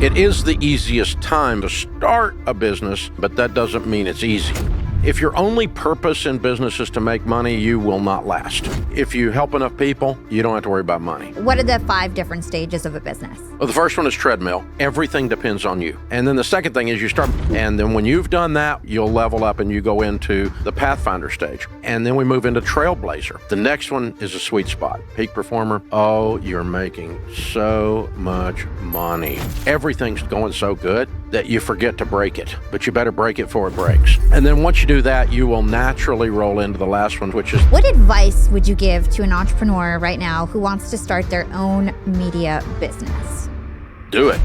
It is the easiest time to start a business, but that doesn't mean it's easy. If your only purpose in business is to make money, you will not last. If you help enough people, you don't have to worry about money. What are the 5 different stages of a business? Well, the first one is treadmill. Everything depends on you. And then the second thing is you start, and then when you've done that, you'll level up and you go into the Pathfinder stage. And then we move into Trailblazer. The next one is a sweet spot. Peak performer. Oh, you're making so much money. Everything's going so good that you forget to break it, but you better break it before it breaks. And then once you do that, you will naturally roll into the last one, which is... What advice would you give to an entrepreneur right now who wants to start their own media business? Do it.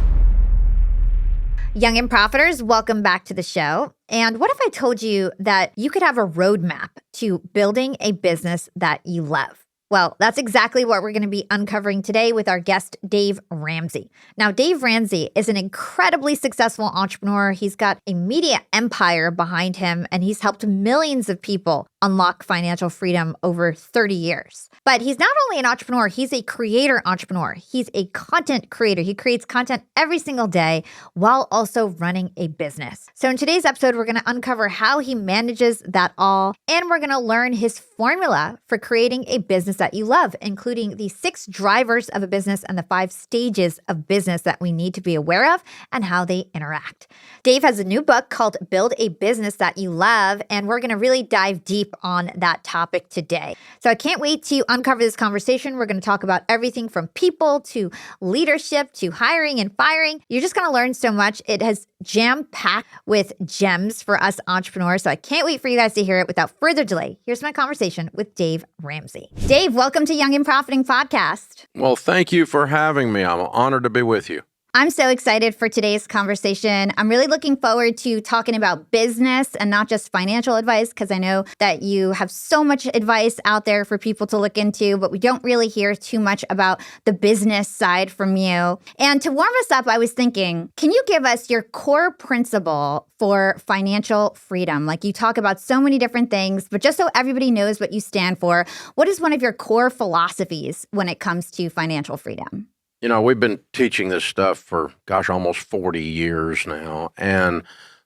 Young and Profiters, welcome back to the show. And what if I told you that you could have a roadmap to building a business that you love? Well, that's exactly what we're going to be uncovering today with our guest, Dave Ramsey. Now, Dave Ramsey is an incredibly successful entrepreneur. He's got a media empire behind him, and he's helped millions of people unlock financial freedom over 30 years. But he's not only an entrepreneur, he's a creator entrepreneur. He's a content creator. He creates content every single day while also running a business. So in today's episode, we're going to uncover how he manages that all, and we're going to learn his formula for creating a business that you love, including the 6 drivers of a business and the 5 stages of business that we need to be aware of and how they interact. Dave has a new book called Build a Business That You Love, and we're going to really dive deep on that topic today. So I can't wait to uncover this conversation. We're going to talk about everything from people to leadership to hiring and firing. You're just going to learn so much. It has jam-packed with gems for us entrepreneurs. So I can't wait for you guys to hear it. Without further delay, here's my conversation with Dave Ramsey. Dave, welcome to Young and Profiting Podcast. Well, thank you for having me. I'm honored to be with you. I'm so excited for today's conversation. I'm really looking forward to talking about business and not just financial advice, because I know that you have so much advice out there for people to look into, but we don't really hear too much about the business side from you. And to warm us up, I was thinking, can you give us your core principle for financial freedom? Like, you talk about so many different things, but just so everybody knows what you stand for, what is one of your core philosophies when it comes to financial freedom? You know, we've been teaching this stuff for, almost 40 years now. And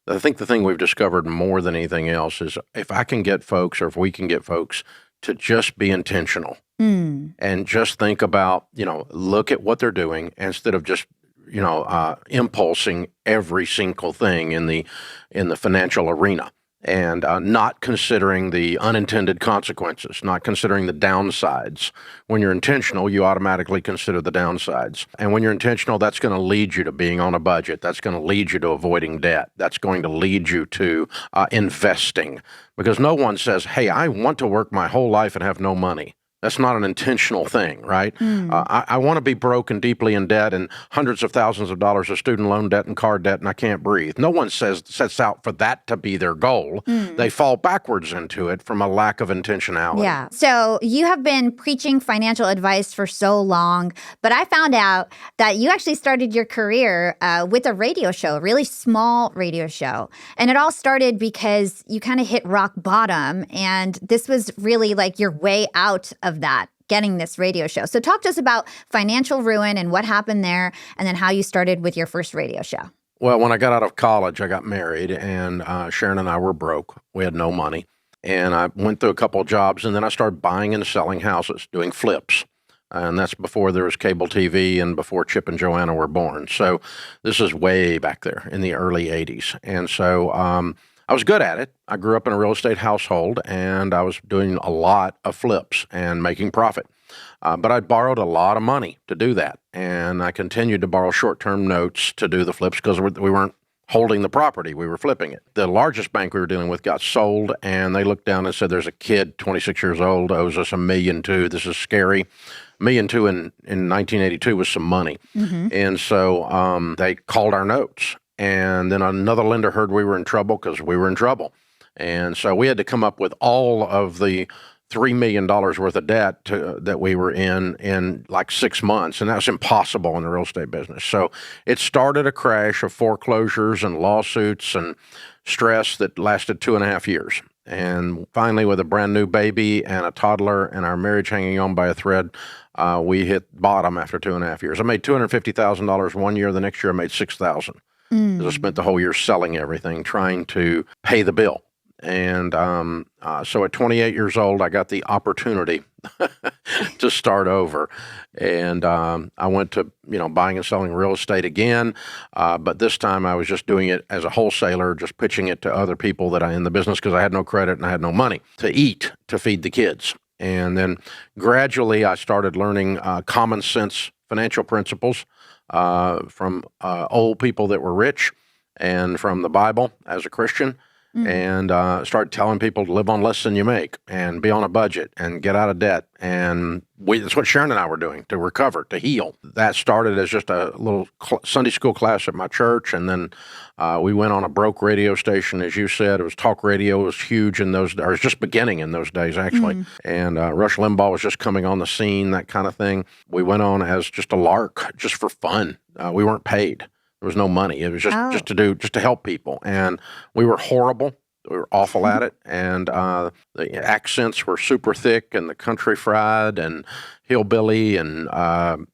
I think the thing we've discovered more than anything else is if I can get folks, or if we can get folks to just be intentional and just think about, look at what they're doing instead of just, impulsing every single thing in the financial arena. And not considering the unintended consequences, not considering the downsides. When you're intentional, you automatically consider the downsides. And when you're intentional, that's going to lead you to being on a budget. That's going to lead you to avoiding debt. That's going to lead you to investing. Because no one says, hey, I want to work my whole life and have no money. That's not an intentional thing, right? I want to be broke and deeply in debt and hundreds of thousands of dollars of student loan debt and car debt, and I can't breathe. No one sets out for that to be their goal. They fall backwards into it from a lack of intentionality. Yeah. So you have been preaching financial advice for so long, but I found out that you actually started your career with a radio show, a really small radio show. And it all started because you kind of hit rock bottom, and this was really like your way out of that, getting this radio show. So talk to us about financial ruin and what happened there, and then how you started with your first radio show. Well, when I got out of college, I got married, and Sharon and I were broke. We had no money. And I went through a couple of jobs, and then I started buying and selling houses, doing flips. And that's before there was cable TV and before Chip and Joanna were born. So this is way back there in the early 80s. And so I was good at it. I grew up in a real estate household, and I was doing a lot of flips and making profit. But I borrowed a lot of money to do that, and I continued to borrow short-term notes to do the flips because we weren't holding the property. We were flipping it. The largest bank we were dealing with got sold, and they looked down and said, there's a kid, 26 years old, owes us $1.2 million. This is scary. $1.2 million in 1982 was some money. And so they called our notes. And then another lender heard we were in trouble because we were in trouble. And so we had to come up with all of the $3 million worth of debt that we were in like 6 months. And that was impossible in the real estate business. So it started a crash of foreclosures and lawsuits and stress that lasted 2.5 years. And finally, with a brand new baby and a toddler and our marriage hanging on by a thread, we hit bottom after 2.5 years. I made $250,000 one year. The next year, I made $6,000. I spent the whole year selling everything, trying to pay the bill. And so at 28 years old, I got the opportunity to start over. And I went to, buying and selling real estate again. But this time I was just doing it as a wholesaler, just pitching it to other people that I in the business because I had no credit and I had no money to eat, to feed the kids. And then gradually I started learning common sense financial principles from old people that were rich and from the Bible as a Christian. And start telling people to live on less than you make and be on a budget and get out of debt. And that's what Sharon and I were doing to recover, to heal. That started as just a little Sunday school class at my church. And then we went on a broke radio station, as you said. It was talk radio. It was huge in those, or it was just beginning in those days, actually. And Rush Limbaugh was just coming on the scene, that kind of thing. We went on as just a lark, just for fun. We weren't paid. There was no money. It was just to help people. And we were horrible. We were awful at it. And the accents were super thick and the country fried and hillbilly. And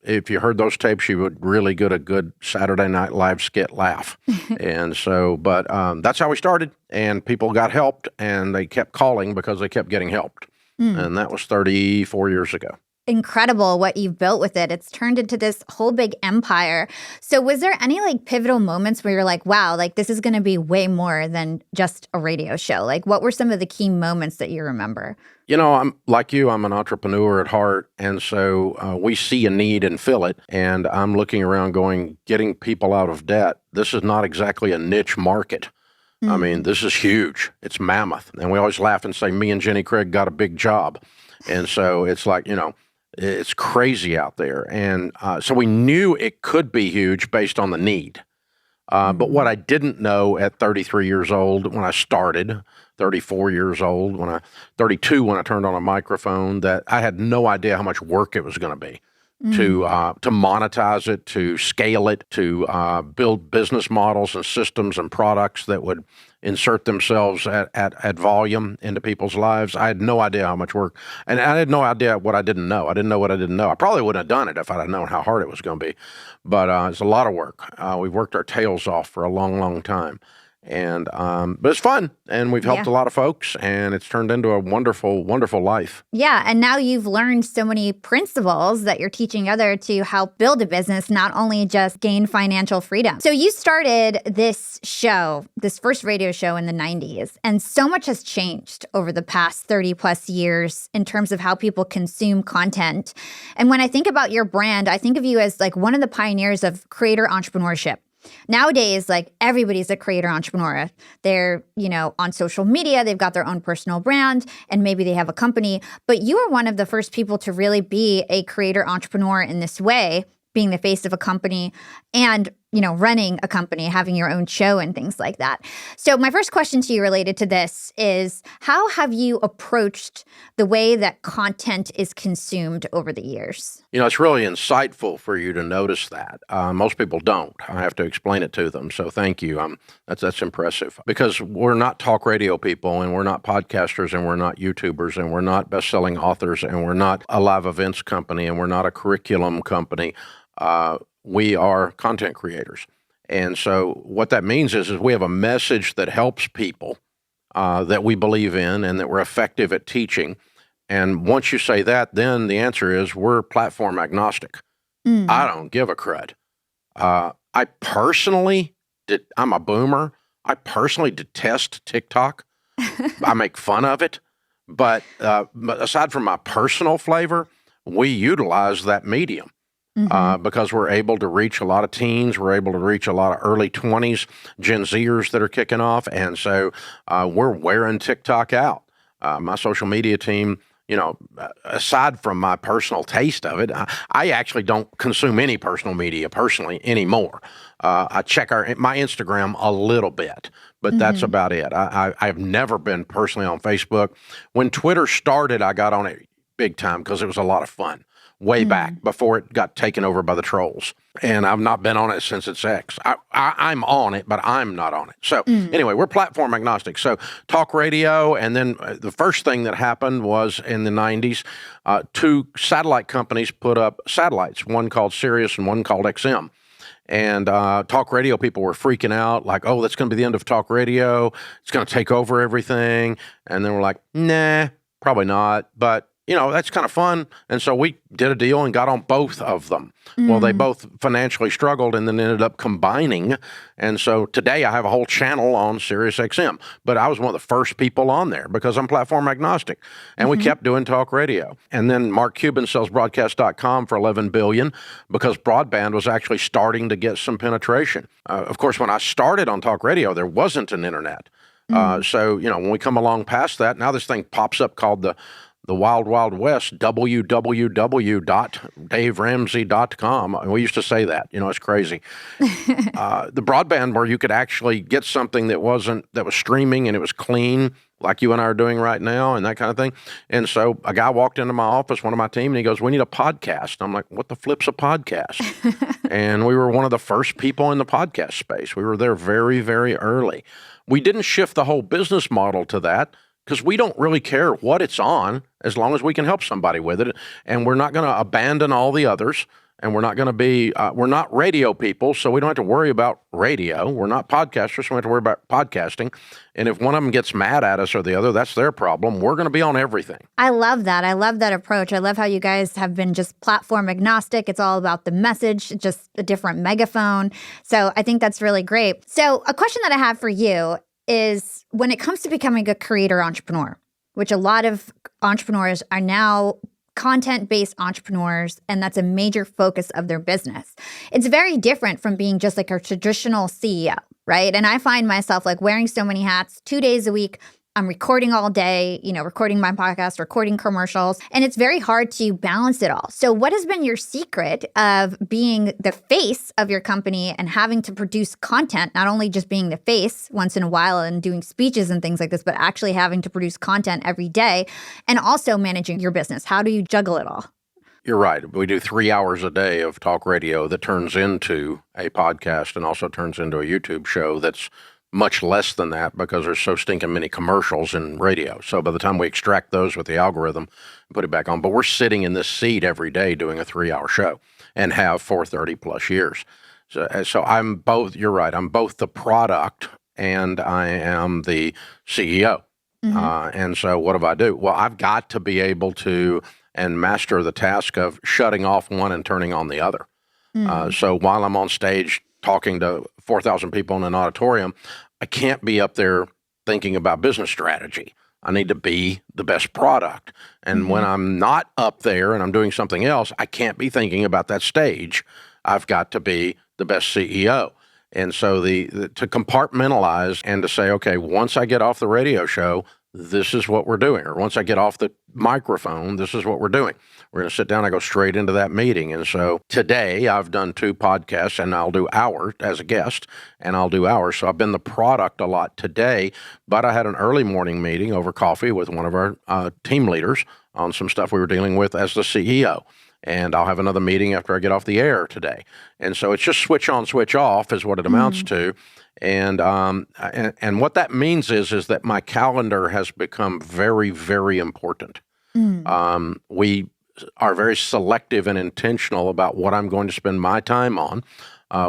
if you heard those tapes, you would really get a good Saturday Night Live skit laugh. And so, but that's how we started. And people got helped and they kept calling because they kept getting helped. And that was 34 years ago. Incredible what you've built with it. It's turned into this whole big empire. So was there any pivotal moments where you're like, wow, this is going to be way more than just a radio show? What were some of the key moments that you remember? I'm like you, I'm an entrepreneur at heart. And so we see a need and fill it. And I'm looking around going, getting people out of debt. This is not exactly a niche market. I mean, this is huge. It's mammoth. And we always laugh and say, me and Jenny Craig got a big job. And so it's like, it's crazy out there. And so we knew it could be huge based on the need. But what I didn't know at 33 years old when I started, 34 years old, 32 when I turned on a microphone, that I had no idea how much work it was going to be to monetize it, to scale it, to build business models and systems and products that would insert themselves at volume into people's lives. I had no idea how much work, and I had no idea what I didn't know. I didn't know what I didn't know. I probably wouldn't have done it if I'd have known how hard it was going to be, but it's a lot of work. We've worked our tails off for a long, long time. And but it's fun, and we've helped a lot of folks, and it's turned into a wonderful, wonderful life. Yeah, and now you've learned so many principles that you're teaching others to help build a business, not only just gain financial freedom. So you started this show, this first radio show in the 90s, and so much has changed over the past 30 plus years in terms of how people consume content. And when I think about your brand, I think of you as one of the pioneers of creator entrepreneurship. Nowadays, everybody's a creator entrepreneur. They're, on social media, they've got their own personal brand, and maybe they have a company. But you were one of the first people to really be a creator entrepreneur in this way, being the face of a company and, running a company, having your own show and things like that. So my first question to you related to this is, how have you approached the way that content is consumed over the years? It's really insightful for you to notice that. Most people don't. I have to explain it to them. So thank you. That's impressive, because we're not talk radio people, and we're not podcasters, and we're not YouTubers, and we're not best-selling authors, and we're not a live events company, and we're not a curriculum company. We are content creators. And so what that means is we have a message that helps people that we believe in and that we're effective at teaching. And once you say that, then the answer is we're platform agnostic. I don't give a crud. I personally, I'm a boomer. I personally detest TikTok. I make fun of it. But aside from my personal flavor, we utilize that medium. Because we're able to reach a lot of teens, we're able to reach a lot of early 20s, Gen Zers that are kicking off, and so we're wearing TikTok out. My social media team, aside from my personal taste of it, I actually don't consume any personal media personally anymore. I check my Instagram a little bit, but that's about it. I've never been personally on Facebook. When Twitter started, I got on it big time because it was a lot of fun. way back before it got taken over by the trolls. And I've not been on it since it's X. I'm on it, but I'm not on it. So anyway, we're platform agnostic. So talk radio, and then the first thing that happened was in the 90s, 2 satellite companies put up satellites, one called Sirius and one called XM. And talk radio people were freaking out, like, oh, that's going to be the end of talk radio. It's going to take over everything. And then we're like, nah, probably not. But that's kind of fun. And so we did a deal and got on both of them. Well, they both financially struggled and then ended up combining. And so today I have a whole channel on Sirius XM. But I was one of the first people on there because I'm platform agnostic. And we kept doing talk radio. And then Mark Cuban sells broadcast.com for $11 billion because broadband was actually starting to get some penetration. Of course, when I started on talk radio, there wasn't an internet. So, when we come along past that, now this thing pops up called the Wild Wild West, www.daveramsey.com. We used to say that, it's crazy. The broadband where you could actually get something that was streaming and it was clean, like you and I are doing right now and that kind of thing. And so a guy walked into my office, one of my team, and he goes, we need a podcast. I'm like, what the flip's a podcast? And we were one of the first people in the podcast space. We were there very, very early. We didn't shift the whole business model to that, because we don't really care what it's on as long as we can help somebody with it. And we're not going to abandon all the others. And we're not going to be, we're not radio people, so we don't have to worry about radio. We're not podcasters, so we don't have to worry about podcasting. And if one of them gets mad at us or the other, that's their problem. We're going to be on everything. I love that. I love that approach. I love how you guys have been just platform agnostic. It's all about the message, just a different megaphone. So I think that's really great. So a question that I have for you is, when it comes to becoming a creator entrepreneur, which a lot of entrepreneurs are now content-based entrepreneurs, and that's a major focus of their business. It's very different from being just like a traditional CEO, right? And I find myself like wearing so many hats 2 days a week. I'm recording all day, recording my podcast, recording commercials, and it's very hard to balance it all. So what has been your secret of being the face of your company and having to produce content, not only just being the face once in a while and doing speeches and things like this, but actually having to produce content every day and also managing your business? How do you juggle it all? You're right. We do 3 hours a day of talk radio that turns into a podcast and also turns into a YouTube show that's much less than that because there's so stinking many commercials in radio. So by the time we extract those with the algorithm and put it back on, but we're sitting in this seat every day doing a 3-hour show and have for 30 plus years. So I'm both, you're right, I'm both the product and I am the CEO. And so what do I do? Well, I've got to be able to and master the task of shutting off one and turning on the other. So while I'm on stage talking to 4,000 people in an auditorium, I can't be up there thinking about business strategy. I need to be the best product. And when I'm not up there and I'm doing something else, I can't be thinking about that stage. I've got to be the best CEO. And so to compartmentalize and to say, okay, once I get off the radio show, this is what we're doing. Or once I get off the microphone, this is what we're doing. We're going to sit down and go straight into that meeting. And so today I've done 2 podcasts and I'll do hours as a guest and I'll do hours. So I've been the product a lot today, but I had an early morning meeting over coffee with one of our team leaders on some stuff we were dealing with as the CEO. And I'll have another meeting after I get off the air today. And so it's just switch on, switch off is what it amounts to. And what that means is that my calendar has become very, very important. We are very selective and intentional about what I'm going to spend my time on,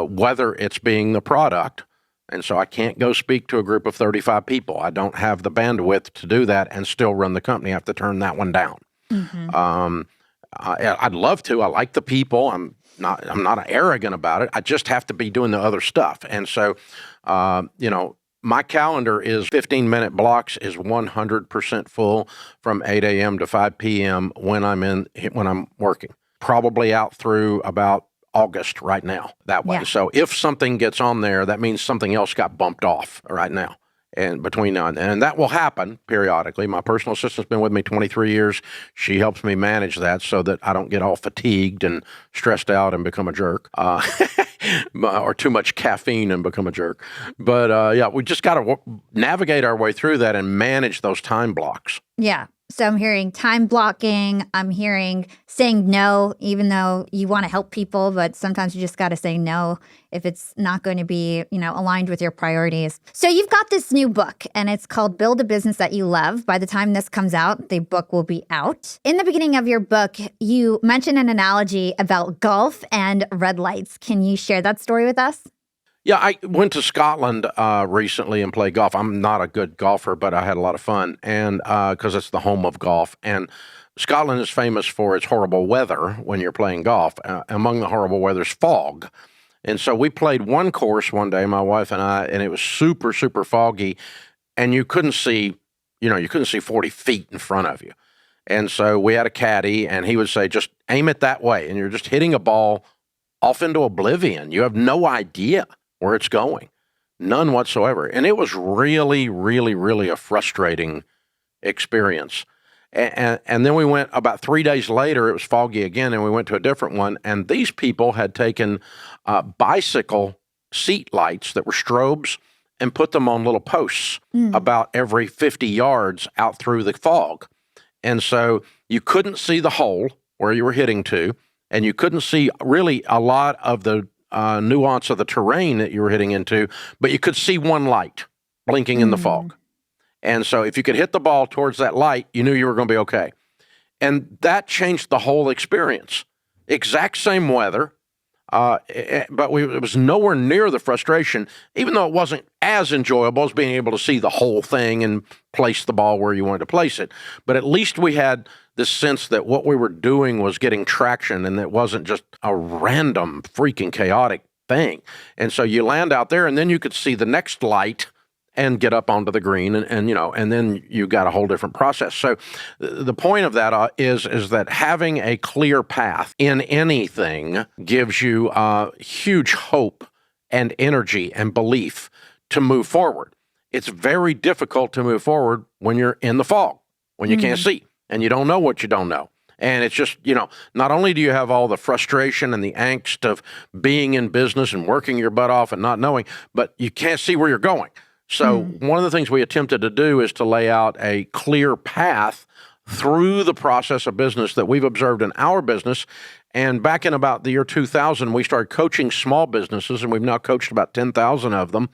whether it's being the product. And so I can't go speak to a group of 35 people. I don't have the bandwidth to do that and still run the company. I have to turn that one down. I'd love to. I like the people. I'm not arrogant about it. I just have to be doing the other stuff. And so, my calendar is 15-minute blocks is 100% full from 8 a.m. to 5 p.m. when I'm working. Probably out through about August right now that way. Yeah. So if something gets on there, that means something else got bumped off right now. And between now and then, and that will happen periodically. My personal assistant's been with me 23 years. She helps me manage that so that I don't get all fatigued and stressed out and become a jerk, or too much caffeine and become a jerk. But we just got to navigate our way through that and manage those time blocks. Yeah. So I'm hearing time blocking. I'm hearing saying no, even though you want to help people, but sometimes you just got to say no if it's not going to be, aligned with your priorities. So you've got this new book and it's called Build a Business That You Love. By the time this comes out, the book will be out. In the beginning of your book, you mention an analogy about golf and red lights. Can you share that story with us? Yeah, I went to Scotland recently and played golf. I'm not a good golfer, but I had a lot of fun, and because it's the home of golf. And Scotland is famous for its horrible weather when you're playing golf. Among the horrible weather is fog. And so we played one course one day, my wife and I, and it was super, super foggy, and you couldn't see 40 feet in front of you. And so we had a caddy, and he would say, just aim it that way, and you're just hitting a ball off into oblivion. You have no idea where it's going, none whatsoever. And it was really, really, really a frustrating experience. And then we went about 3 days later, it was foggy again, and we went to a different one. And these people had taken bicycle seat lights that were strobes and put them on little posts about every 50 yards out through the fog. And so you couldn't see the hole where you were hitting to, and you couldn't see really a lot of the nuance of the terrain that you were hitting into, but you could see one light blinking in the fog. And so if you could hit the ball towards that light, you knew you were going to be okay. And that changed the whole experience. Exact same weather, but it was nowhere near the frustration, even though it wasn't as enjoyable as being able to see the whole thing and place the ball where you wanted to place it. But at least we had this sense that what we were doing was getting traction and it wasn't just a random freaking chaotic thing. And so you land out there and then you could see the next light and get up onto the green and then you got a whole different process. So the point of that is that having a clear path in anything gives you huge hope and energy and belief to move forward. It's very difficult to move forward when you're in the fog, when you can't see. And you don't know what you don't know. And it's just, not only do you have all the frustration and the angst of being in business and working your butt off and not knowing, but you can't see where you're going. So one of the things we attempted to do is to lay out a clear path through the process of business that we've observed in our business. And back in about the year 2000, we started coaching small businesses, and we've now coached about 10,000 of them.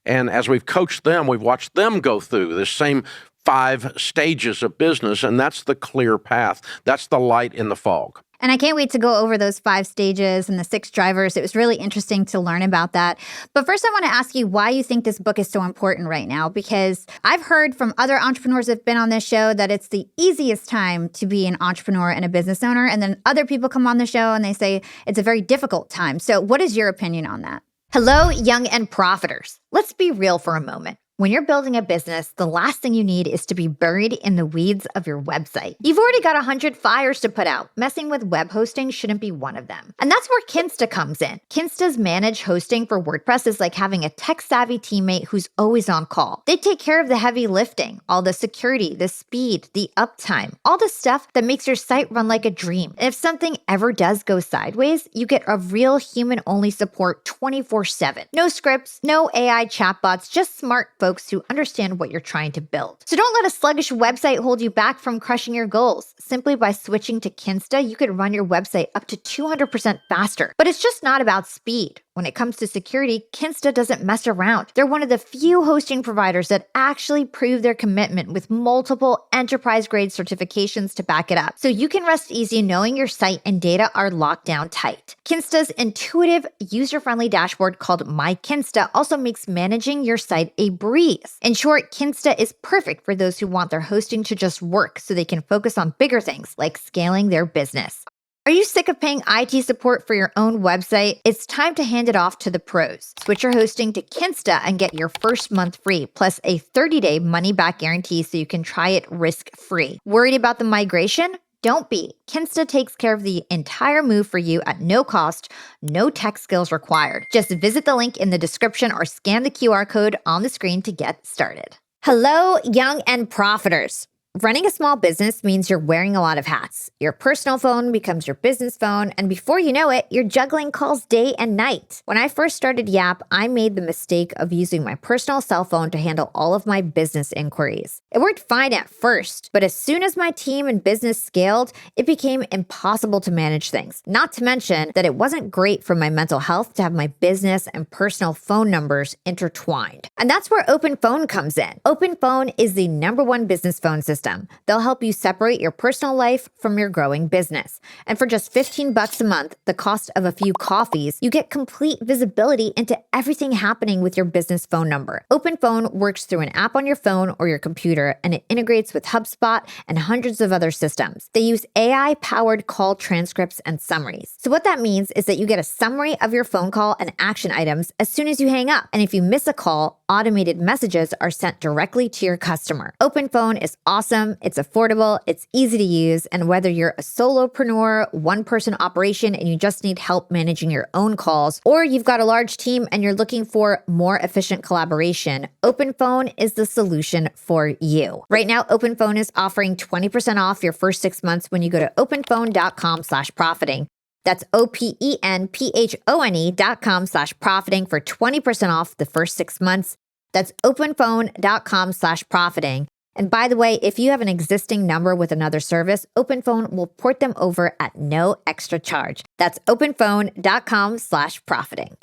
And as we've coached them, we've watched them go through this same 5 stages of business, and that's the clear path. That's the light in the fog. And I can't wait to go over those 5 stages and the 6 drivers. It was really interesting to learn about that. But first, I want to ask you why you think this book is so important right now, because I've heard from other entrepreneurs that have been on this show that it's the easiest time to be an entrepreneur and a business owner. And then other people come on the show and they say it's a very difficult time. So what is your opinion on that? Hello, young and profiters. Let's be real for a moment. When you're building a business, the last thing you need is to be buried in the weeds of your website. You've already got 100 fires to put out. Messing with web hosting shouldn't be one of them. And that's where Kinsta comes in. Kinsta's managed hosting for WordPress is like having a tech-savvy teammate who's always on call. They take care of the heavy lifting, all the security, the speed, the uptime, all the stuff that makes your site run like a dream. And if something ever does go sideways, you get a real human-only support 24/7. No scripts, no AI chatbots, just smart folks who understand what you're trying to build. So don't let a sluggish website hold you back from crushing your goals. Simply by switching to Kinsta, you could run your website up to 200% faster. But it's just not about speed. When it comes to security, Kinsta doesn't mess around. They're one of the few hosting providers that actually prove their commitment with multiple enterprise-grade certifications to back it up. So you can rest easy knowing your site and data are locked down tight. Kinsta's intuitive, user-friendly dashboard called My Kinsta also makes managing your site a breeze. In short, Kinsta is perfect for those who want their hosting to just work so they can focus on bigger things like scaling their business. Are you sick of paying IT support for your own website? It's time to hand it off to the pros. Switch your hosting to Kinsta and get your first month free, plus a 30-day money-back guarantee so you can try it risk-free. Worried about the migration? Don't be. Kinsta takes care of the entire move for you at no cost, no tech skills required. Just visit the link in the description or scan the QR code on the screen to get started. Hello, young and profiters. Running a small business means you're wearing a lot of hats. Your personal phone becomes your business phone, and before you know it, you're juggling calls day and night. When I first started Yap, I made the mistake of using my personal cell phone to handle all of my business inquiries. It worked fine at first, but as soon as my team and business scaled, it became impossible to manage things. Not to mention that it wasn't great for my mental health to have my business and personal phone numbers intertwined. And that's where Open Phone comes in. Open Phone is the #1 business phone system. They'll help you separate your personal life from your growing business. And for just $15 a month, the cost of a few coffees, you get complete visibility into everything happening with your business phone number. Open Phone works through an app on your phone or your computer, and it integrates with HubSpot and hundreds of other systems. They use AI-powered call transcripts and summaries. So what that means is that you get a summary of your phone call and action items as soon as you hang up. And if you miss a call, automated messages are sent directly to your customer. Open Phone is awesome. It's affordable, it's easy to use, and whether you're a solopreneur, one-person operation, and you just need help managing your own calls, or you've got a large team and you're looking for more efficient collaboration, Open Phone is the solution for you. Right now, Open Phone is offering 20% off your first 6 months when you go to openphone.com/profiting. That's openphone.com/profiting for 20% off the first 6 months. That's openphone.com/profiting. And by the way, if you have an existing number with another service, Open Phone will port them over at no extra charge. That's openphone.com/profiting.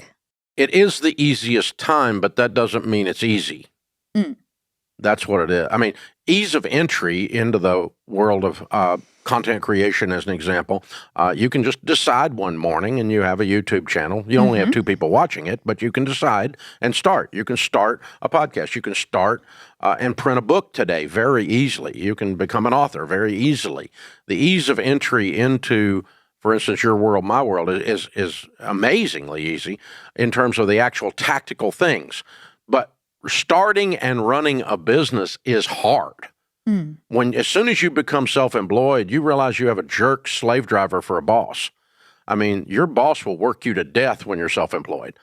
It is the easiest time, but that doesn't mean it's easy. That's what it is. I mean, ease of entry into the world of content creation, as an example, you can just decide one morning and you have a YouTube channel. You only have 2 people watching it, but you can decide and start. You can start a podcast. You can start and print a book today very easily. You can become an author very easily. The ease of entry into, for instance, your world, my world, is amazingly easy in terms of the actual tactical things. But starting and running a business is hard. As soon as you become self-employed, you realize you have a jerk slave driver for a boss. I mean, your boss will work you to death when you're self-employed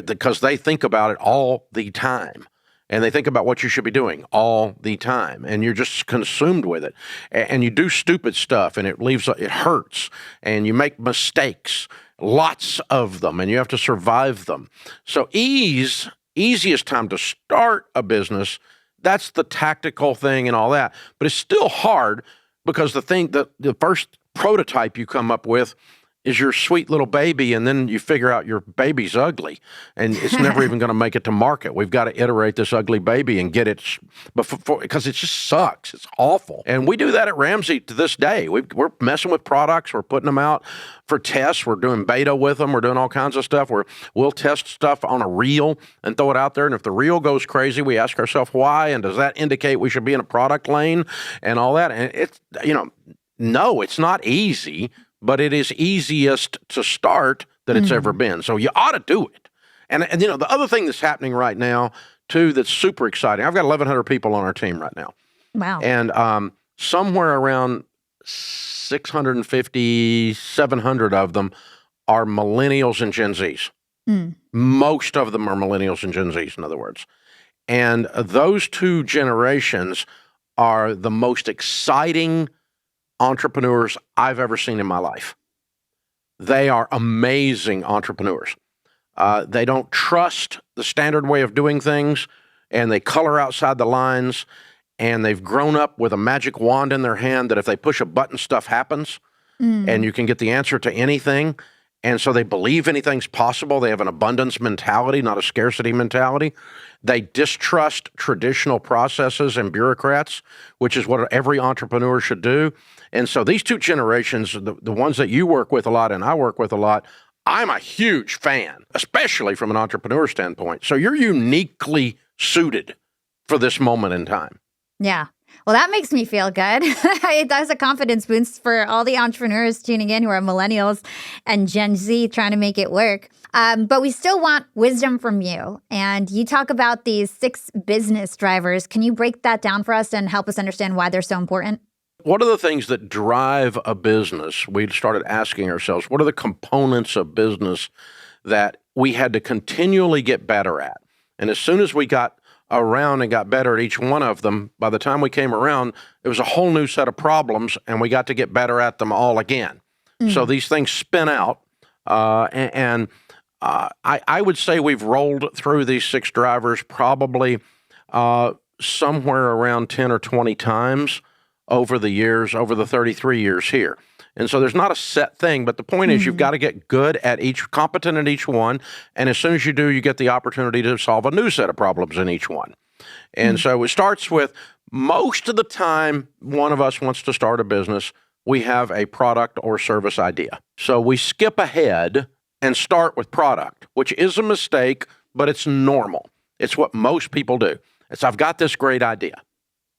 because they think about it all the time. And they think about what you should be doing all the time. And you're just consumed with it. And you do stupid stuff and it hurts. And you make mistakes, lots of them, and you have to survive them. So easiest time to start a business, that's the tactical thing and all that. But it's still hard because the first prototype you come up with is your sweet little baby, and then you figure out your baby's ugly, and it's never even going to make it to market. We've got to iterate this ugly baby and get it because it just sucks. It's awful. And we do that at Ramsey to this day. We're messing with products. We're putting them out for tests. We're doing beta with them. We're doing all kinds of stuff where we'll test stuff on a reel and throw it out there. And if the reel goes crazy, we ask ourselves why, and does that indicate we should be in a product lane and all that? And it's, no, it's not easy, but it is easiest to start that it's ever been. So you ought to do it. And the other thing that's happening right now, too, that's super exciting. I've got 1,100 people on our team right now. Wow. And somewhere around 650, 700 of them are millennials and Gen Zs. Most of them are millennials and Gen Zs, in other words. And those 2 generations are the most exciting entrepreneurs I've ever seen in my life. They are amazing entrepreneurs. They don't trust the standard way of doing things, and they color outside the lines, and they've grown up with a magic wand in their hand that if they push a button, stuff happens, and you can get the answer to anything. And so they believe anything's possible. They have an abundance mentality, not a scarcity mentality. They distrust traditional processes and bureaucrats, which is what every entrepreneur should do. And so these 2 generations, the ones that you work with a lot and I work with a lot, I'm a huge fan, especially from an entrepreneur standpoint. So you're uniquely suited for this moment in time. Yeah. Well, that makes me feel good. That's a confidence boost for all the entrepreneurs tuning in who are millennials and Gen Z trying to make it work. But we still want wisdom from you. And you talk about these 6 business drivers. Can you break that down for us and help us understand why they're so important? What are the things that drive a business? We started asking ourselves, what are the components of business that we had to continually get better at? And as soon as we got around and got better at each one of them, by the time we came around, it was a whole new set of problems, and we got to get better at them all again. So these things spin out, and I would say we've rolled through these 6 drivers probably somewhere around 10 or 20 times over the years, over the 33 years here. And so there's not a set thing, but the point is you've got to get good at each, competent at each one, and as soon as you do, you get the opportunity to solve a new set of problems in each one. And so it starts with, most of the time, one of us wants to start a business, we have a product or service idea. So we skip ahead and start with product, which is a mistake, but it's normal. It's what most people do. It's, I've got this great idea.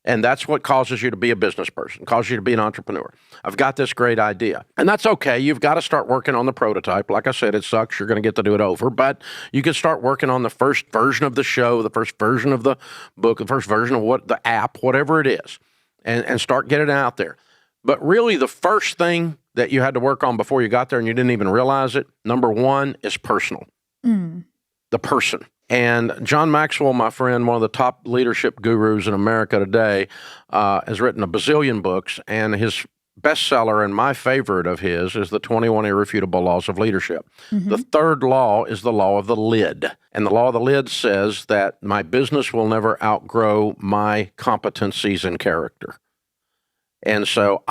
And that's what causes you to be a business person, causes you to be an entrepreneur. I've got this great idea. And that's okay. You've got to start working on the prototype. Like I said, it sucks. You're going to get to do it over. But you can start working on the first version of the show, the first version of the book, the first version of what the app, whatever it is, and start getting it out there. But really, the first thing that you had to work on before you got there and you didn't even realize it, number one, is personal. The person. And John Maxwell, my friend, one of the top leadership gurus in America today, has written a bazillion books, and his bestseller and my favorite of his is the 21 Irrefutable Laws of Leadership. The third law is the law of the lid. And the law of the lid says that my business will never outgrow my competencies and character. And so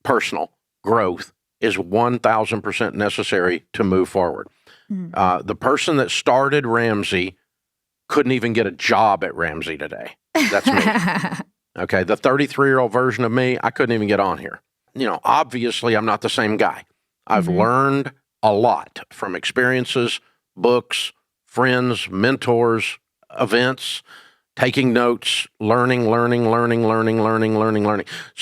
personal growth is 1,000% necessary to move forward. The person that started Ramsey couldn't even get a job at Ramsey today. That's me. Okay, the 33-year-old version of me, I couldn't even get on here. You know, obviously, I'm not the same guy. I've learned a lot from experiences, books, friends, mentors, events, taking notes, learning. So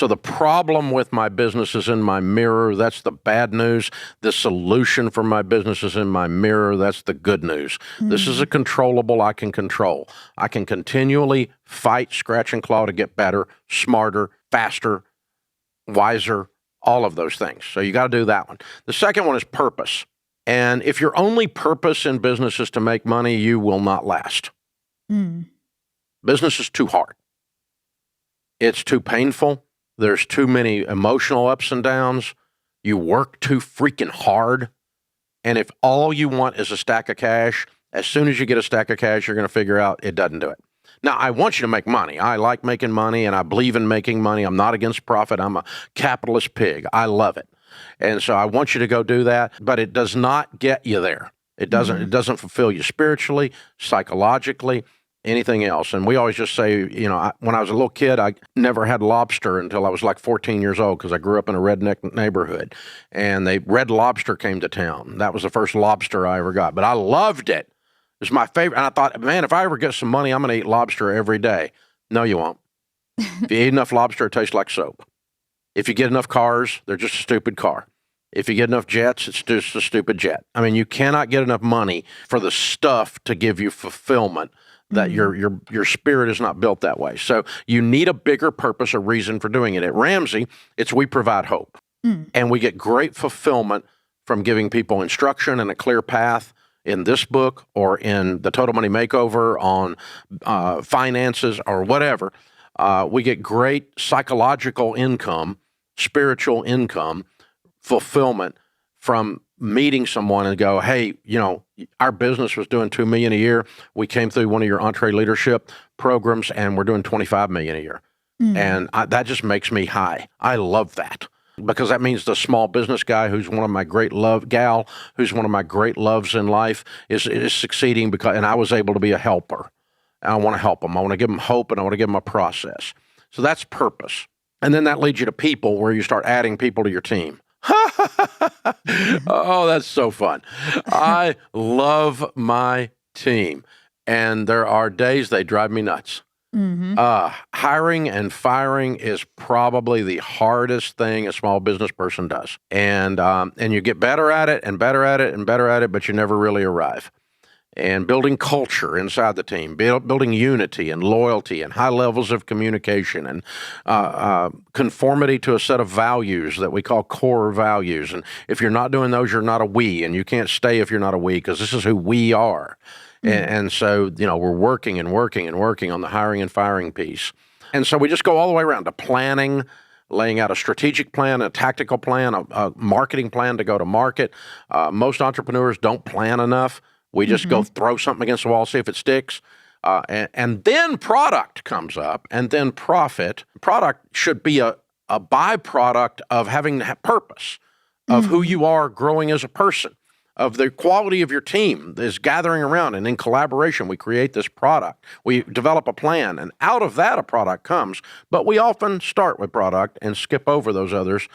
the problem with my business is in my mirror. That's the bad news. The solution for my business is in my mirror. That's the good news. This is a controllable I can control. I can continually fight, scratch, and claw to get better, smarter, faster, wiser, all of those things. So you got to do that one. The second one is purpose. And if your only purpose in business is to make money, you will not last. Business is too hard. It's too painful. There's too many emotional ups and downs. You work too freaking hard. And if all you want is a stack of cash, as soon as you get a stack of cash, you're going to figure out it doesn't do it. Now, I want you to make money. I like making money, and I believe in making money. I'm not against profit. I'm a capitalist pig. I love it. And so I want you to go do that, but it does not get you there. It doesn't fulfill you spiritually, psychologically, anything else. And we always just say, you know, when I was a little kid, I never had lobster until I was like 14 years old because I grew up in a redneck neighborhood. And Red Lobster came to town. That was the first lobster I ever got. But I loved it. It was my favorite. And I thought, man, if I ever get some money, I'm going to eat lobster every day. No, you won't. If you eat enough lobster, it tastes like soap. If you get enough cars, they're just a stupid car. If you get enough jets, it's just a stupid jet. I mean, you cannot get enough money for the stuff to give you fulfillment. That your spirit is not built that way. So you need a bigger purpose, a reason for doing it. At Ramsey, it's we provide hope. And we get great fulfillment from giving people instruction and a clear path in this book or in the Total Money Makeover on finances or whatever. We get great psychological income, spiritual income, fulfillment from meeting someone and go, hey, you know, our business was doing $2 million a year. We came through one of your entree leadership programs and we're doing $25 million a year. And that just makes me high. I love that because that means the small business guy who's one of my great who's one of my great loves in life is succeeding and I was able to be a helper. And I want to help them. I want to give them hope and I want to give them a process. So that's purpose. And then that leads you to people where you start adding people to your team. Oh, that's so fun. I love my team. And there are days they drive me nuts. Hiring and firing is probably the hardest thing a small business person does. And you get better at it and better at it and better at it, but you never really arrive. And building culture inside the team, building unity and loyalty and high levels of communication and conformity to a set of values that we call core values. And if you're not doing those, you're not a we, and you can't stay if you're not a we because this is who we are. And so, we're working and working and working on the hiring and firing piece. And so we just go all the way around to planning, laying out a strategic plan, a tactical plan, a marketing plan to go to market. Most entrepreneurs don't plan enough. We just go throw something against the wall, see if it sticks. And then product comes up, and then profit. Product should be a byproduct of having purpose, of who you are growing as a person, of the quality of your team is gathering around, and in collaboration, we create this product. We develop a plan, and out of that, a product comes. But we often start with product and skip over those others.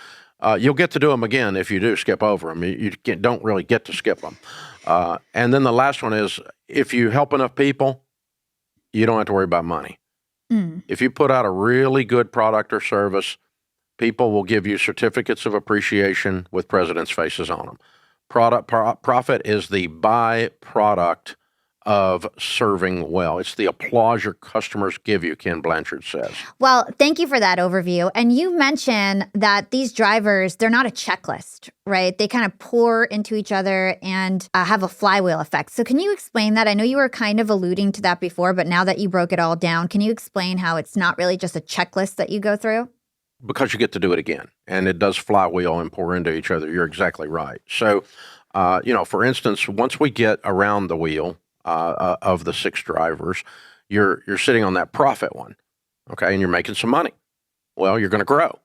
You'll get to do them again if you do skip over them. You don't really get to skip them. And then the last one is, if you help enough people, you don't have to worry about money. If you put out a really good product or service, people will give you certificates of appreciation with presidents' faces on them. Profit is the byproduct of serving well. It's the applause your customers give you, Ken Blanchard says. Well, thank you for that overview. And you mentioned that these drivers, they're not a checklist, right? They kind of pour into each other and have a flywheel effect. So can you explain that? I know you were kind of alluding to that before, but now that you broke it all down, can you explain how it's not really just a checklist that you go through? Because you get to do it again, and it does flywheel and pour into each other. You're exactly right. So, for instance, once we get around the wheel of the 6 drivers, you're sitting on that profit one, okay, and you're making some money. Well, you're going to grow.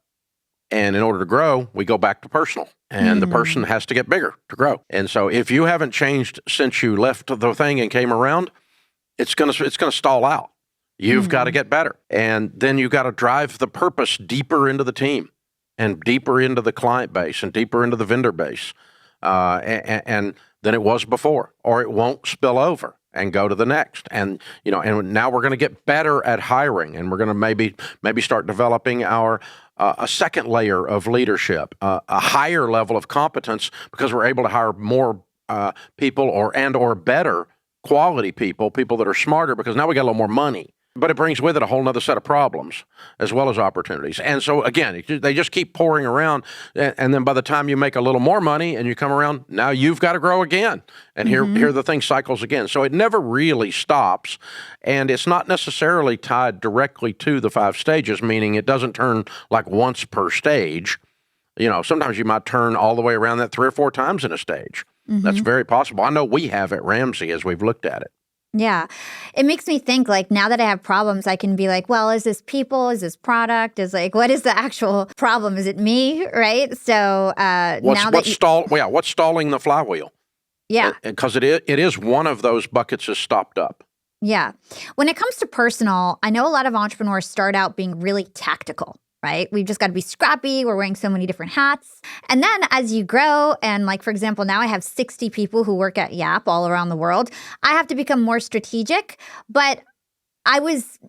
And in order to grow, we go back to personal, and the person has to get bigger to grow. And so if you haven't changed since you left the thing and came around, it's going to stall out. You've got to get better. And then you've got to drive the purpose deeper into the team and deeper into the client base and deeper into the vendor base and than it was before, or it won't spill over and go to the next. And, and now we're going to get better at hiring, and we're going to maybe start developing our a second layer of leadership, a higher level of competence, because we're able to hire more people or better quality people that are smarter, because now we got a little more money. But it brings with it a whole other set of problems as well as opportunities. And so, again, they just keep pouring around. And then by the time you make a little more money and you come around, now you've got to grow again. And here the thing cycles again. So it never really stops. And it's not necessarily tied directly to the 5 stages, meaning it doesn't turn like once per stage. Sometimes you might turn all the way around that 3 or 4 times in a stage. That's very possible. I know we have at Ramsey as we've looked at it. Yeah. It makes me think, like, now that I have problems, I can be like, well, is this people? Is this product? What is the actual problem? Is it me? Right? So what's stalling the flywheel? Yeah. Because it is one of those buckets is stopped up. Yeah. When it comes to personal, I know a lot of entrepreneurs start out being really tactical. Right? We've just got to be scrappy. We're wearing so many different hats. And then as you grow, and like, for example, now I have 60 people who work at Yap all around the world, I have to become more strategic. But I was,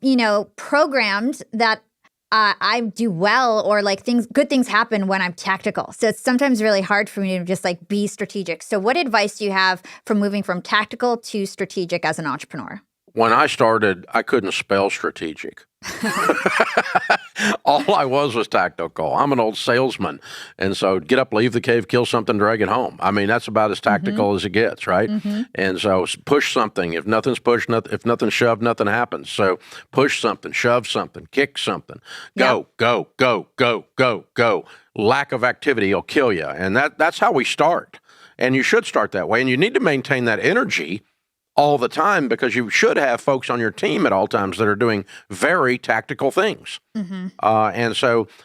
programmed that I do well, or like good things happen when I'm tactical. So it's sometimes really hard for me to just like be strategic. So what advice do you have for moving from tactical to strategic as an entrepreneur? When I started, I couldn't spell strategic. All I was tactical. I'm an old salesman. And so get up, leave the cave, kill something, drag it home. I mean, that's about as tactical as it gets, right? And so push something. If nothing's pushed, if nothing's shoved, nothing happens. So push something, shove something, kick something. Go, go, go, go, go, go. Lack of activity will kill you. And that's how we start. And you should start that way. And you need to maintain that energy all the time, because you should have folks on your team at all times that are doing very tactical things. And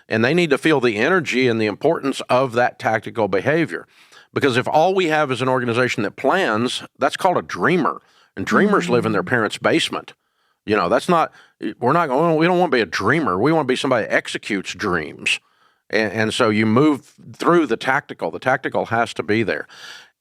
they need to feel the energy and the importance of that tactical behavior. Because if all we have is an organization that plans, that's called a dreamer. And dreamers live in their parents' basement. We don't want to be a dreamer. We want to be somebody that executes dreams. And so you move through the tactical. The tactical has to be there.